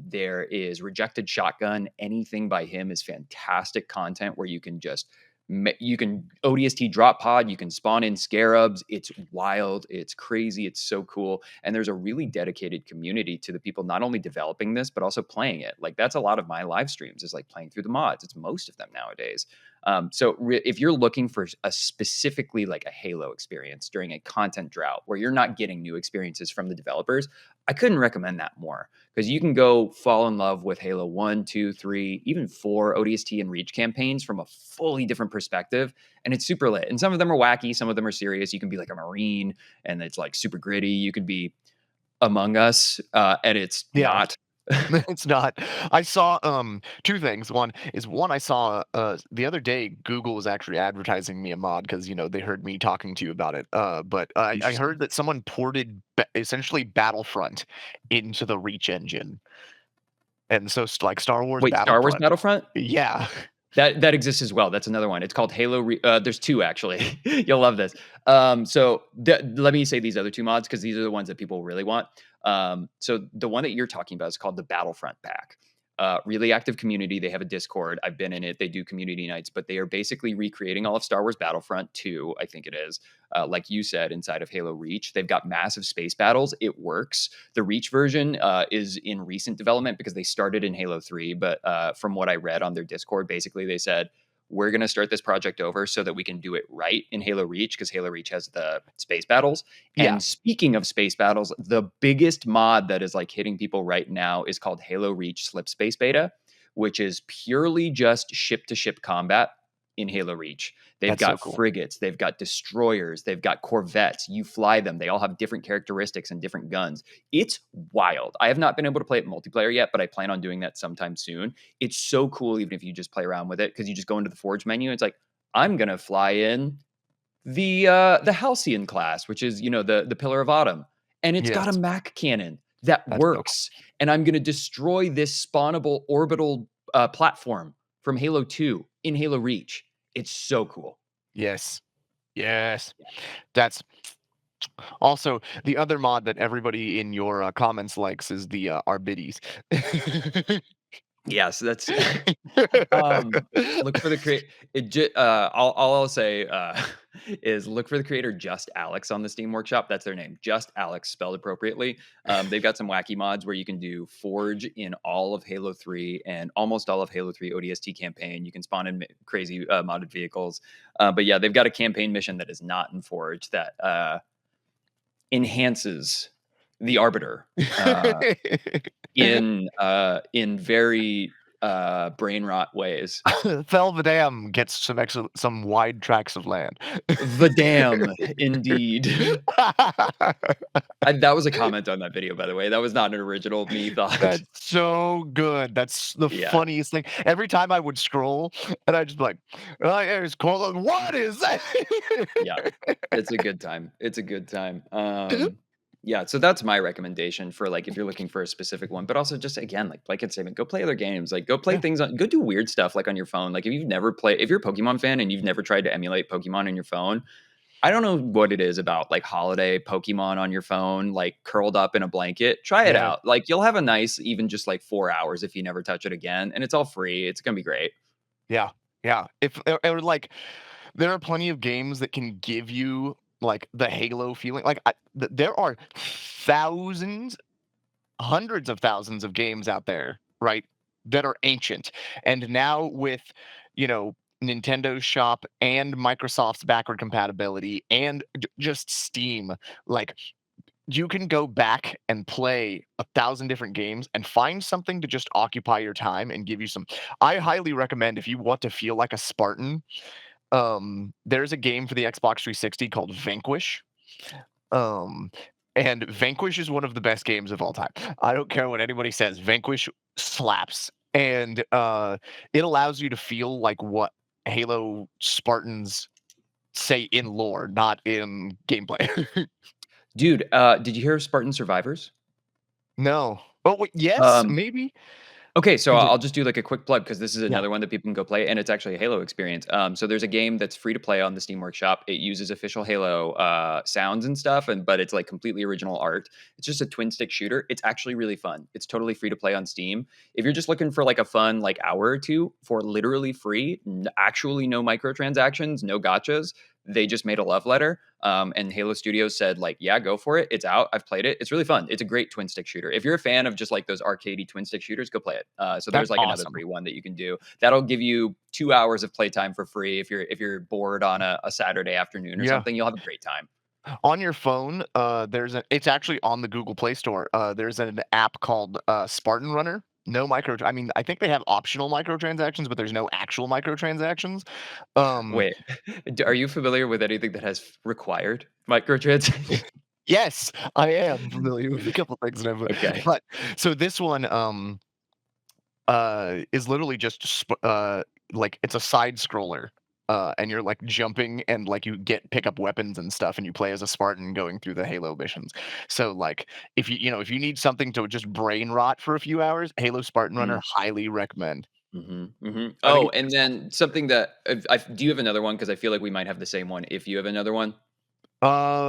There is Rejected Shotgun. Anything by him is fantastic content where you can just you can ODST drop pod, you can spawn in scarabs. It's wild, it's crazy, it's so cool. And there's a really dedicated community to the people not only developing this, but also playing it. Like that's a lot of my live streams is like playing through the mods. It's most of them nowadays. If you're looking for a specifically like a Halo experience during a content drought where you're not getting new experiences from the developers, I couldn't recommend that more because you can go fall in love with Halo 1, 2, 3, even 4 ODST and Reach campaigns from a fully different perspective. And it's super lit. And some of them are wacky, some of them are serious. You can be like a Marine and it's like super gritty. You could be Among Us, and it's Yeah. not. It's not. I saw, 2 things. One, I saw, the other day, Google was actually advertising me a mod because they heard me talking to you about it, but I Interesting. heard that someone ported essentially Battlefront into the Reach engine, and so like Star Wars Wait, Star Wars Battlefront. Battlefront? Yeah. That exists as well. That's another one. It's called there's 2 actually. You'll love this. Let me say these other 2 mods because these are the ones that people really want. So the one that you're talking about is called the Battlefront pack. Really active community. They have a Discord. I've been in it. They do community nights, but they are basically recreating all of Star Wars Battlefront 2, I think it is. Like you said, inside of Halo Reach, they've got massive space battles. It works. The Reach version is in recent development because they started in Halo 3. But from what I read on their Discord, basically they said, we're going to start this project over so that we can do it right in Halo Reach because Halo Reach has the space battles. Yeah, And speaking of space battles, the biggest mod that is like hitting people right now is called Halo Reach Slip Space Beta, which is purely just ship to ship combat in Halo Reach. They've that's so got cool. frigates, they've got destroyers, they've got corvettes. You fly them. They all have different characteristics and different guns. It's wild. I have not been able to play it multiplayer yet, but I plan on doing that sometime soon. It's so cool, even if you just play around with it, because you just go into the Forge menu. It's like, I'm gonna fly in the Halcyon class, which is the Pillar of Autumn, and it's got a Yes, Mac cannon that that's so cool. works, and I'm gonna destroy this spawnable orbital platform from Halo 2 in Halo Reach. It's so cool. Yes, yes. That's also the other mod that everybody in your, comments likes is the, Arbides. Yes, that's Um, look for the create. All I'll say is look for the creator Just Alex on the Steam Workshop. That's their name, Just Alex, spelled appropriately. They've got some wacky mods where you can do Forge in all of Halo 3 and almost all of Halo 3 ODST campaign. You can spawn in crazy modded vehicles. But yeah, they've got a campaign mission that is not in Forge that enhances the Arbiter. In very brain rot ways. Felvidam gets some wide tracts of land. The damn, indeed. That was a comment on that video, by the way. That was not an original me thought. That's so good. That's the Yeah, funniest thing. Every time I would scroll, and I just be like, "Oh, there's Cortland. What is that?" yeah. It's a good time. It's a good time. Yeah, so that's my recommendation for like if you're looking for a specific one, but also just again, like blanket statement, go play other games. Like go play Yeah, things go do weird stuff like on your phone. Like if you're a Pokemon fan and you've never tried to emulate Pokemon on your phone, I don't know what it is about like holiday Pokemon on your phone, like curled up in a blanket. Try it yeah, out. Like you'll have a nice, even just like 4 hours if you never touch it again. And it's all free. It's gonna be great. yeah, yeah. If or like, there are plenty of games that can give you like the Halo feeling. Like there are thousands, hundreds of thousands of games out there, right, that are ancient. And now with, you know, Nintendo's shop and Microsoft's backward compatibility and just Steam, like you can go back and play 1,000 different games and find something to just occupy your time and give you some. I highly recommend if you want to feel like a Spartan, there's a game for the Xbox 360 called Vanquish. Um And Vanquish is one of the best games of all time. I don't care what anybody says. Vanquish slaps, and it allows you to feel like what Halo Spartans say in lore, not in gameplay. Dude, did you hear of Spartan Survivors? No. Oh wait, yes, Um, maybe. Okay, so Is it? I'll just do like a quick plug because this is Yeah. another one that people can go play, and it's actually a Halo experience. So there's a game that's free to play on the Steam Workshop. It uses official Halo sounds and stuff, but it's like completely original art. It's just a twin stick shooter. It's actually really fun. It's totally free to play on Steam. If you're just looking for like a fun like hour or two for literally free, actually no microtransactions, no gotchas. They just made a love letter. And Halo Studios said, like, yeah, go for it. It's out. I've played it. It's really fun. It's a great twin stick shooter. If you're a fan of just like those arcadey twin stick shooters, go play it. So That's there's like another awesome. free one that you can do. That'll give you 2 hours of playtime for free. If you're bored on a Saturday afternoon or Yeah. something, you'll have a great time. On your phone, it's actually on the Google Play Store. There's an app called Spartan Runner. No micro. I mean, I think they have optional microtransactions, but there's no actual microtransactions. Um, Wait, are you familiar with anything that has required microtransactions? yes, I am familiar with a couple things, Okay. but so this one is literally just like it's a side scroller. And you're like jumping and like you pick up weapons and stuff and you play as a Spartan going through the Halo missions. So like if you need something to just brain rot for a few hours, Halo Spartan Runner highly recommend. I think Oh, and then something that do you have another one? Because I feel like we might have the same one. If you have another one,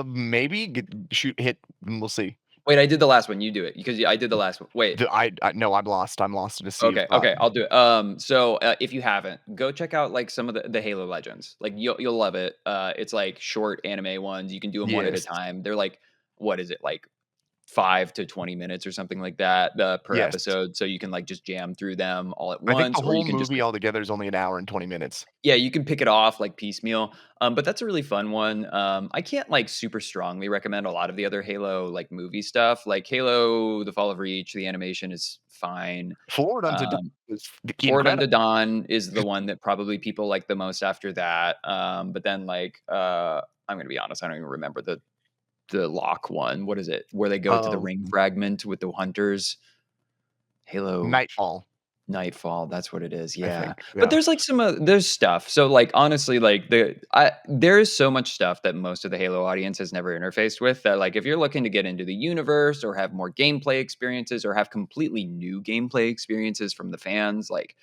maybe shoot hit and we'll see. wait, I did the last one. You do it because I did the last one. Wait, I no, I'm lost. I'm lost in a sea of okay, okay, I'll do it. So if you haven't, go check out like some of the Halo Legends. Like you'll love it. It's like short anime ones. You can do them one at a yes. time. They're like, what is it like? 5 to 20 minutes or something like that per Yes. episode, so you can like just jam through them all at I think the once, or you whole can just movie like altogether is only an hour and 20 minutes. yeah, you can pick it off like piecemeal. But that's a really fun one. I can't like super strongly recommend a lot of the other Halo like movie stuff. Like Halo: The Fall of Reach, the animation is fine. Forward Unto Dawn Um, is Forward Unto incredible. Dawn is the one that probably people like the most after that. But then like I'm gonna be honest, I don't even remember the lock one. What is it? Where they go to the ring Um, fragment with the hunters? Halo Nightfall, Nightfall, that's what it is, I yeah. think. But Yeah. there's, like, some, there's stuff. So, like, honestly, like, there is so much stuff that most of the Halo audience has never interfaced with that, like, if you're looking to get into the universe or have more gameplay experiences or have completely new gameplay experiences from the fans, like,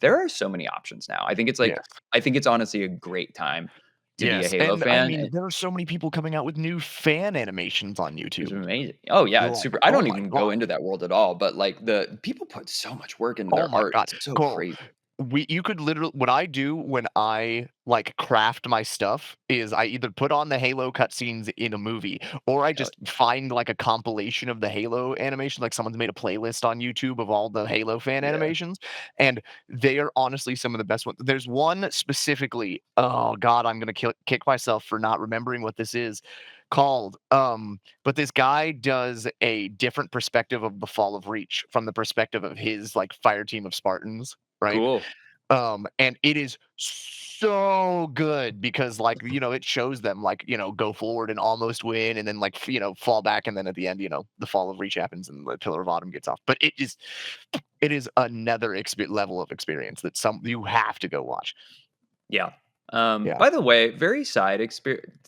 there are so many options now. Yes. I think it's honestly a great time to be a Yes, Halo and I fan. mean, there are so many people coming out with new fan animations on It's YouTube. amazing. Oh, yeah, You're it's like, super. I "Oh don't my even go god. into that world at all, but, like, the people put so much work into Oh their my art. god." It's so Carl, crazy. we you could literally what I do when I, like, craft my stuff is I either put on the Halo cutscenes in a movie, or I Hell just find, like, a compilation of the Halo animation, like, someone's made a playlist on YouTube of all the Halo fan yeah. animations, and they are honestly some of the best ones. There's one specifically, oh god, I'm gonna kick myself for not remembering what this is called, but this guy does a different perspective of the Fall of Reach from the perspective of his, like, fire team of Spartans, right? Cool. And it is so good because, like, it shows them, like, go forward and almost win and then, like, fall back, and then at the end, the Fall of Reach happens and the Pillar of Autumn gets off. But it is another level of experience that some you have to go watch. Yeah. Yeah. By the way, very side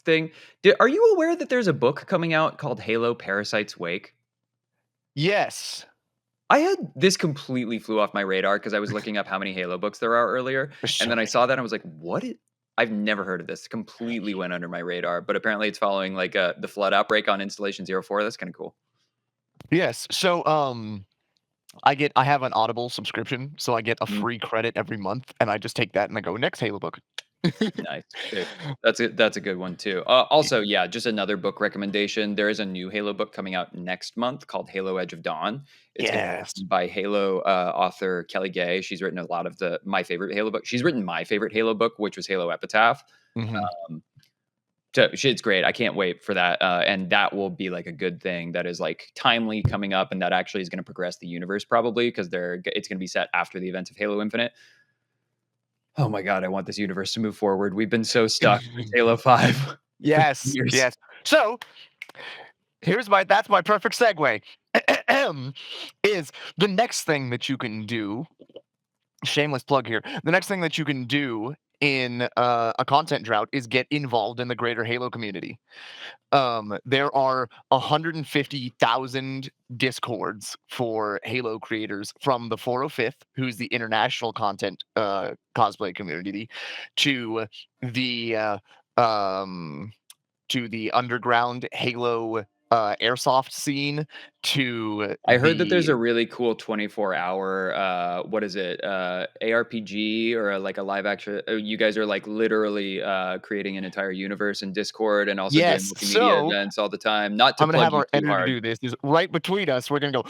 thing. Are you aware that there's a book coming out called Halo Parasite's Wake? Yes. I had this completely flew off my radar because I was looking up how many Halo books there are earlier, There's and so then I many. saw that and I was like, "What? I've never heard of this." Completely went under my radar, but apparently it's following like the flood outbreak on Installation 04. That's kind of cool. Yes. So, I have an Audible subscription, so I get a Mm, free credit every month, and I just take that and I go, "Next Halo book." nice. That's a good one too. Also, yeah, just another book recommendation. There is a new Halo book coming out next month called Halo Edge of Dawn. It's gonna Yes. be by Halo author Kelly Gay. She's written a lot of my favorite Halo book. She's written my favorite Halo book, which was Halo Epitaph. Mhm. Um, so it's great. I can't wait for that. And that will be like a good thing that is like timely coming up, and that actually is going to progress the universe probably because it's going to be set after the events of Halo Infinite. Oh my god, I want this universe to move forward. We've been so stuck with Halo 5 for Yes, years. yes. So, That's my perfect segue. Is the next thing that you can do, shameless plug here. The next thing that you can do in a content drought is get involved in the greater Halo community. There are 150,000 discords for Halo creators from the 405th, who's the international content cosplay community, to the um, underground Halo airsoft scene, to I heard that there's the a really cool 24-hour, what is it, ARPG or like a live action. You guys are like literally creating an entire universe in Discord and also doing yes. multimedia So events all the time. Not to I'm gonna plug have you our too editor hard. do this. Is right between us. We're gonna go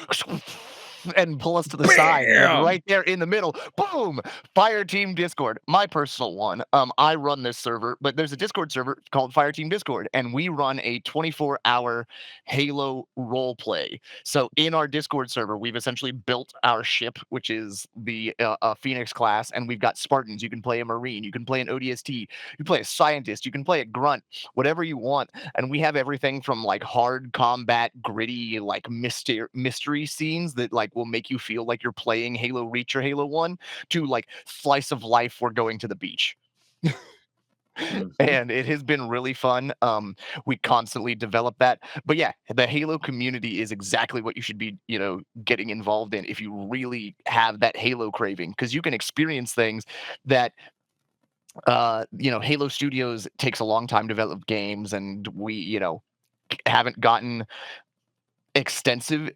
and pull us to the side, and then Bam! right there in the middle, boom! Fire Team Discord, my personal one. I run this server, but there's a Discord server called Fire Team Discord, and we run a 24-hour Halo role play. So in our Discord server, we've essentially built our ship, which is the Phoenix class, and we've got Spartans. You can play a Marine, you can play an ODST, you can play a Scientist, you can play a Grunt, whatever you want. And we have everything from like hard combat, gritty, like mystery scenes that like will make you feel like you're playing Halo Reach or Halo 1, to like slice of life, we're going to the beach. Mhm. And it has been really fun. We constantly develop that. But yeah, the Halo community is exactly what you should be, getting involved in if you really have that Halo craving, because you can experience things that Halo Studios takes a long time to develop games, and we, haven't gotten extensive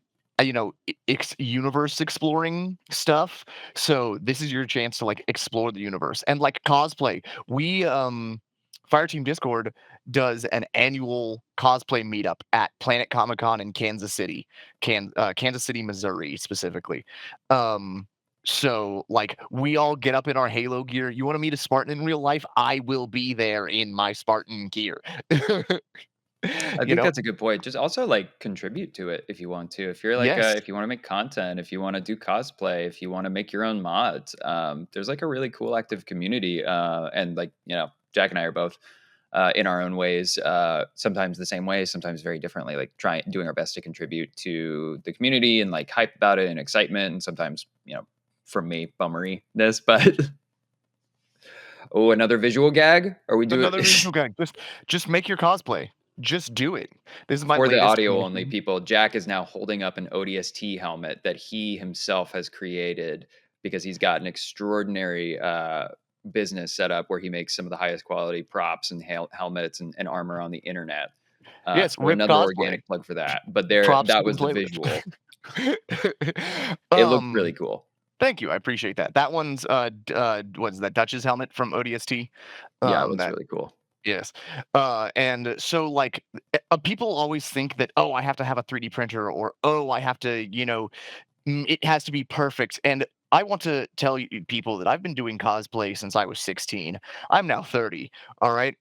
universe exploring stuff. So this is your chance to like explore the universe and like cosplay. We Fireteam Discord does an annual cosplay meetup at Planet Comic Con in Kansas City, Kansas City, Missouri specifically. So like we all get up in our Halo gear. You want to meet a Spartan in real life? I will be there in my Spartan gear. I you think know? that's a good point. Just also like contribute to it if you want to. If you're like, Yes. if you want to make content, if you want to do cosplay, if you want to make your own mods, there's like a really cool active community. And like, Jack and I are both in our own ways, sometimes the same way, sometimes very differently, like doing our best to contribute to the community and like hype about it and excitement. And sometimes, from me, bummeriness, but oh, another visual gag. Are we doing Another visual gag. Just make your cosplay. Just do it. This is my for the latest audio only commission. people? Jack is now holding up an ODST helmet that he himself has created because he's got an extraordinary business set up where he makes some of the highest quality props and helmets and armor on the internet. Yes, So rip another cosplay. organic plug for that. But there, Props to that the was the playlist. visual. It looked really cool. Thank you. I appreciate that. That one's what is that Dutch's helmet from ODST? Yeah, it looks That really cool. Yes. And so like people always think that, oh, I have to have a 3D printer, or oh, I have to, it has to be perfect. And I want to tell you people that I've been doing cosplay since I was 16. I'm now 30. All right.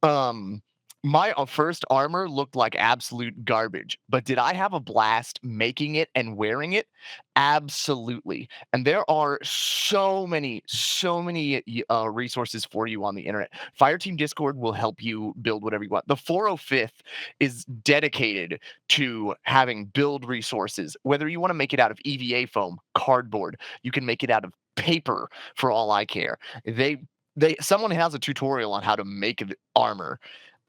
Um, my first armor looked like absolute garbage, but did I have a blast making it and wearing it? Absolutely. And there are so many resources for you on the internet. Fireteam Discord will help you build whatever you want. The 405th is dedicated to having build resources, whether you want to make it out of EVA foam, cardboard, you can make it out of paper for all I care. Someone has a tutorial on how to make armor.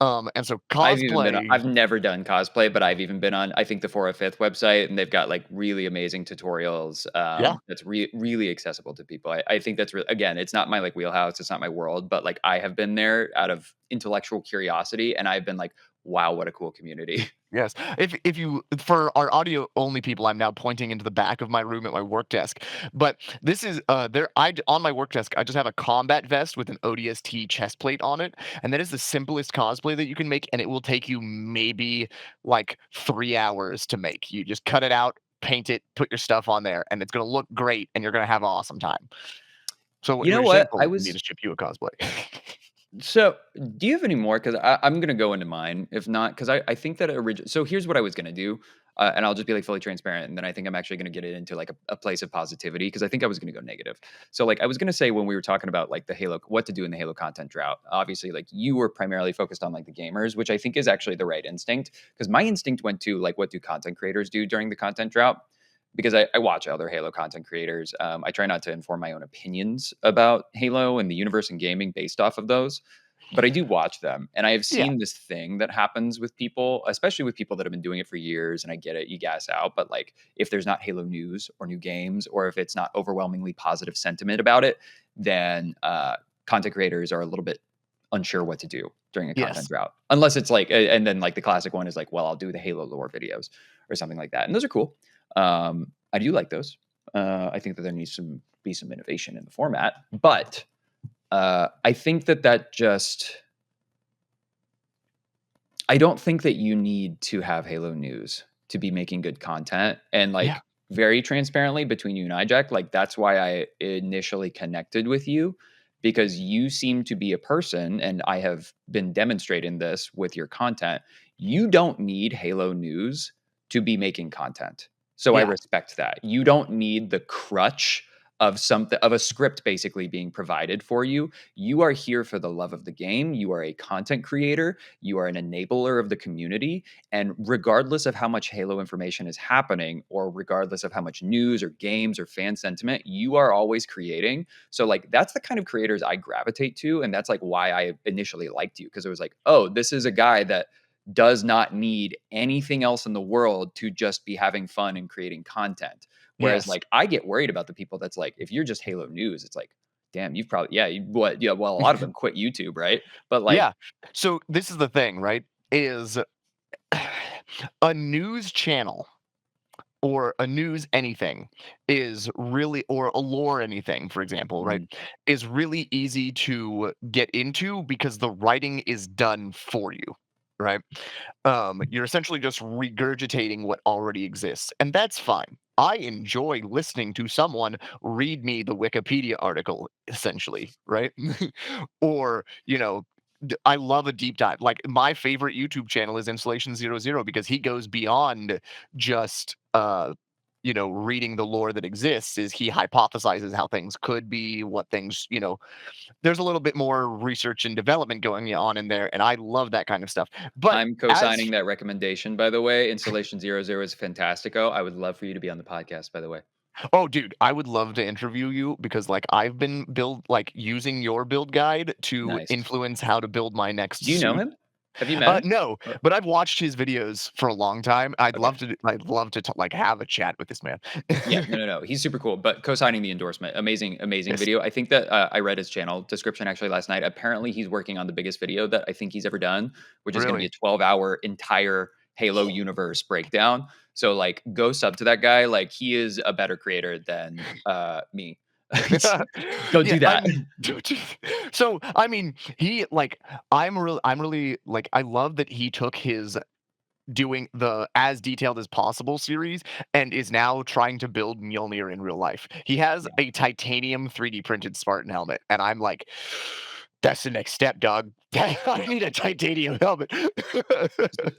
And so cosplay, I've never done cosplay, but I've even been on, I think, the 405th website, and they've got like really amazing tutorials. yeah, That's really accessible to people. I think that's really, again, it's not my like wheelhouse, it's not my world, but like I have been there out of intellectual curiosity, and I've been like, wow, what a cool community. yes. If you For our audio only people, I'm now pointing into the back of my room at my work desk. But this is on my work desk, I just have a combat vest with an ODST chest plate on it, and that is the simplest cosplay that you can make, and it will take you maybe like 3 hours to make. You just cut it out, paint it, put your stuff on there, and it's gonna look great, and you're gonna have an awesome time. So You know we're what? shameful that we need to ship you a cosplay. So, do you have any more? Because I'm gonna go into mine. If not, because I think that so here's what I was gonna do, and I'll just be like fully transparent, and then I think I'm actually gonna get it into like a place of positivity because I think I was gonna go negative. So, like I was gonna say when we were talking about like the Halo, what to do in the Halo content drought. Obviously, like you were primarily focused on like the gamers, which I think is actually the right instinct. Because my instinct went to like what do content creators do during the content drought? Because I watch other Halo content creators. I try not to inform my own opinions about Halo and the universe and gaming based off of those, but I do watch them. And I have Yeah, seen this thing that happens with people, especially with people that have been doing it for years. And I get it, you gas out. But like, if there's not Halo news or new games, or if it's not overwhelmingly positive sentiment about it, then content creators are a little bit unsure what to do during a content yes, drought. Unless it's like, and then like the classic one is like, well, I'll do the Halo lore videos or something like that. And those are cool. I do like those. I think that there needs to be some innovation in the format, but I think that just I don't think that you need to have Halo news to be making good content. And yeah, like very transparently between you and I, Jack, like that's why I initially connected with you because you seem to be a person, and I have been demonstrating this with your content. You don't need Halo news to be making content. So I yeah, respect that. You don't need the crutch of something of a script basically being provided for you. You are here for the love of the game. You are a content creator, you are an enabler of the community. And regardless of how much Halo information is happening, or regardless of how much news or games or fan sentiment, you are always creating. So, like, that's the kind of creators I gravitate to. And that's like why I initially liked you, because it was like, oh, this is a guy that does not need anything else in the world to just be having fun and creating content. Whereas, yes. like, I get worried about the people that's like, if you're just Halo news, it's like, damn, you've probably, yeah, what, yeah, well, a lot of them quit YouTube, right? But like, Yeah. So this is the thing, right? Is a news channel or a news anything is really, or a lore anything, for example, right, mm, is really easy to get into because the writing is done for you, right? You're essentially just regurgitating what already exists, and that's fine. I enjoy listening to someone read me the Wikipedia article, essentially, right? Or, I love a deep dive. Like my favorite YouTube channel is Installation 00 because he goes beyond just reading the lore that exists. Is he hypothesizes how things could be, what things, there's a little bit more research and development going on in there, and I love that kind of stuff. But I'm as co-signing that recommendation, by the way. Installation 00 is fantastico. I would love for you to be on the podcast, by the way. Oh, dude, I would love to interview you because like I've been using your build guide to Nice. influence how to build my next Do you know suit. him? Have you met him? No, Or but I've watched his videos for a long time. okay. I'd love to like have a chat with this man. Yeah, no, no, no. He's super cool. But co-signing the endorsement, amazing, amazing Yes, video. I think that I read his channel description actually last night. Apparently, he's working on the biggest video that I think he's ever done, which is going to be really. a 12-hour entire Halo universe breakdown. So, like, go sub to that guy. Like, he is a better creator than me. Go Yeah, do I that. mean, so I mean, he like I'm really like I love that he took his doing the as detailed as possible series and is now trying to build Mjolnir in real life. He has Yeah. a titanium 3D printed Spartan helmet, and I'm like, that's the next step, dog. I need a titanium helmet.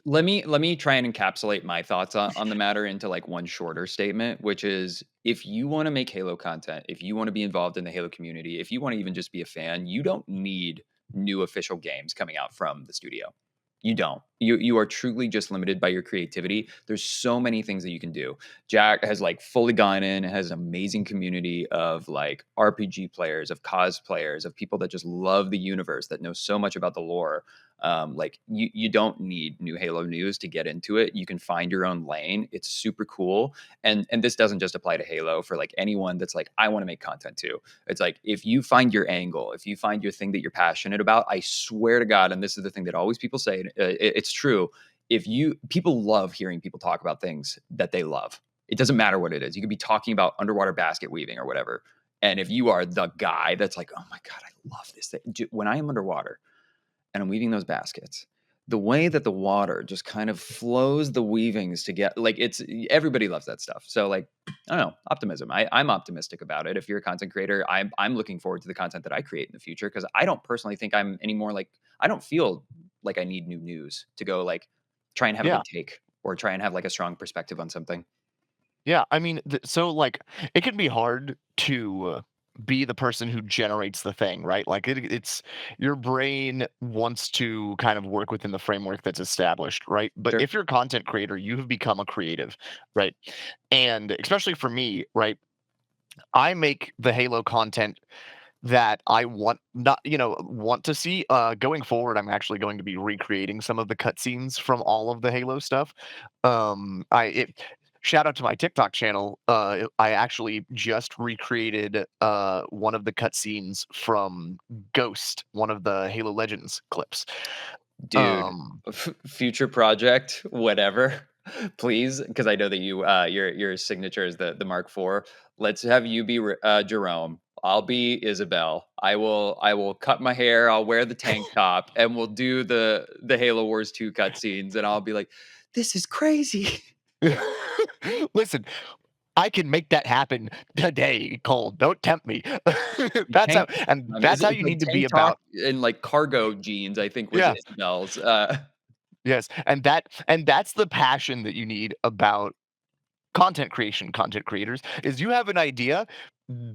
Let me try and encapsulate my thoughts on the matter into like one shorter statement, which is if you want to make Halo content, if you want to be involved in the Halo community, if you want to even just be a fan, you don't need new official games coming out from the studio. You don't. You are truly just limited by your creativity. There's so many things that you can do. Jack has like fully gone in, has an amazing community of like RPG players, of cosplayers, of people that just love the universe, that know so much about the lore. Like you don't need new Halo news to get into it. You can find your own lane. It's super cool. And this doesn't just apply to Halo for like anyone that's like, I want to make content too. It's like if you find your angle, if you find your thing that you're passionate about, I swear to God, and this is the thing that always people say, it's true. If you people love hearing people talk about things that they love. It doesn't matter what it is. You could be talking about underwater basket weaving or whatever. And if you are the guy that's like, oh my God, I love this thing. When I am underwater and I'm weaving those baskets, the way that the water just kind of flows the weavings to get like it's everybody loves that stuff. So like I don't know, optimism. I'm optimistic about it. If you're a content creator, I'm looking forward to the content that I create in the future because I don't personally think I'm anymore like I don't feel like I need new news to go like try and have a Yeah. good take or try and have like a strong perspective on something. Yeah, I mean, so like it can be hard to be the person who generates the thing, right? Like it's your brain wants to kind of work within the framework that's established, right? But Sure. if you're a content creator, you have become a creative, right? And especially for me, right? I make the Halo content that I want not want to see. Going forward, I'm actually going to be recreating some of the cutscenes from all of the Halo stuff. Shout out to my TikTok channel. I actually just recreated one of the cutscenes from Ghost, one of the Halo Legends clips. Dude, Um, future project, whatever, please, because I know that your signature is the Mark IV. Let's have you be Jerome. I'll be Isabel. I will cut my hair. I'll wear the tank top, and we'll do the Halo Wars 2 cutscenes. And I'll be like, "This is crazy." listen, I can make that happen today, Cole. Don't tempt me. Tank, That's how it's you like need to be tank top about. and like cargo jeans. I think was Yeah. Isabel's. Yes, and that's the passion that you need about content creation, content creators, is you have an idea,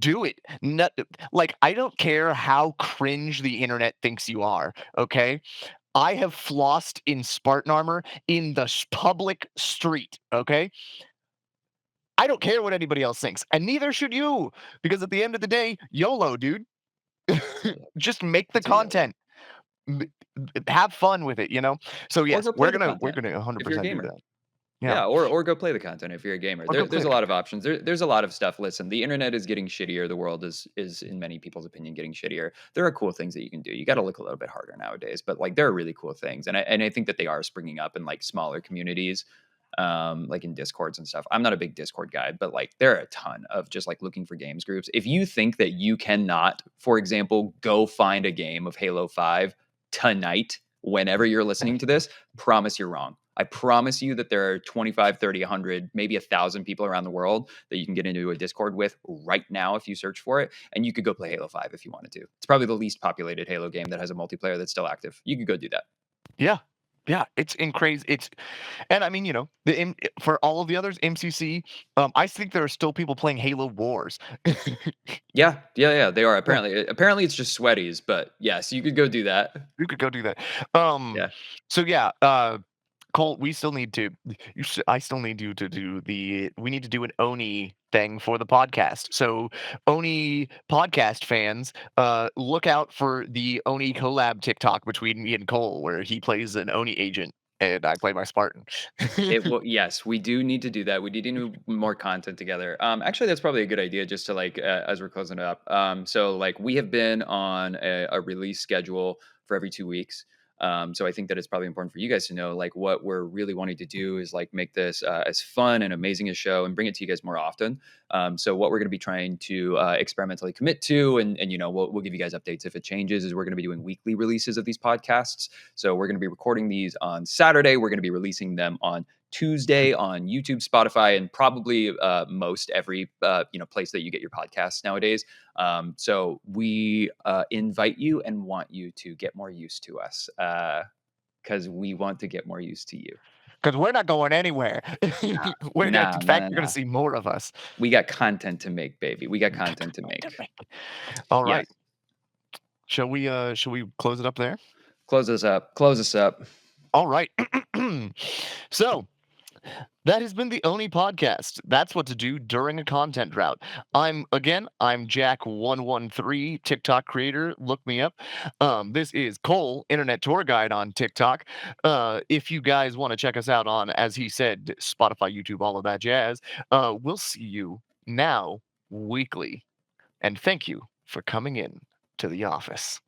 do it. Not, like, I don't care how cringe the internet thinks you are, okay? I have flossed in Spartan armor in the public street, okay? I don't care what anybody else thinks, and neither should you, because at the end of the day, YOLO, dude. Just make the It's a yellow. content. M- Have fun with it, you know? So Or yes, go play the we're content gonna if you're a 100% do gamer. that. Yeah. Yeah, or go play the content if you're a gamer. Or go play There's the a lot of content. options. There's a lot of stuff. Listen, the internet is getting shittier. The world is in many people's opinion getting shittier. There are cool things that you can do. You got to look a little bit harder nowadays, but like there are really cool things, and I think that they are springing up in like smaller communities, like in discords and stuff. I'm not a big Discord guy, but like there are a ton of just like looking for games groups. If you think that you cannot, for example, go find a game of Halo 5 tonight, whenever you're listening to this, promise you're wrong. I promise you that there are 25, 30, 100, maybe 1,000 people around the world that you can get into a Discord with right now if you search for it. And you could go play Halo 5 if you wanted to. It's probably the least populated Halo game that has a multiplayer that's still active. You could go do that. Yeah. Yeah, it's in crazy. It's and I mean, for all of the others, MCC, I think there are still people playing Halo Wars. Yeah, yeah, yeah. They are Yeah, apparently it's just sweaties, but yes, you could go do that. you could go do that. Um, Yeah. so yeah, Cole, we still need to. I still need you to do the. We need to do an Oni thing for the podcast. So Oni podcast fans, look out for the Oni collab TikTok between me and Cole, where he plays an Oni agent and I play my Spartan. It will. Yes, we do need to do that. We need to do more content together. Actually, that's probably a good idea. Just to like as we're closing it up. So like we have been on a release schedule for every 2 weeks. So I think that it's probably important for you guys to know like what we're really wanting to do is like make this as fun and amazing a show and bring it to you guys more often. So what we're going to be trying to experimentally commit to, and we'll give you guys updates if it changes. Is we're going to be doing weekly releases of these podcasts. So we're going to be recording these on Saturday. We're going to be releasing them on Tuesday on YouTube, Spotify, and probably most every place that you get your podcasts nowadays. So we invite you and want you to get more used to us because we want to get more used to you. Because we're not going anywhere. Nah, In nah, fact, nah, you're going to nah. see more of us. We got content to make, baby. We got content to make. All Yes. right. Shall we close it up there? Close us up. Close us up. All right. So that has been the Oni podcast. That's what to do during a content drought. I'm Jack113, TikTok creator. Look me up. This is Cole, internet tour guide on TikTok. If you guys want to check us out on, as he said, Spotify, YouTube, all of that jazz, we'll see you now weekly. And thank you for coming in to the office.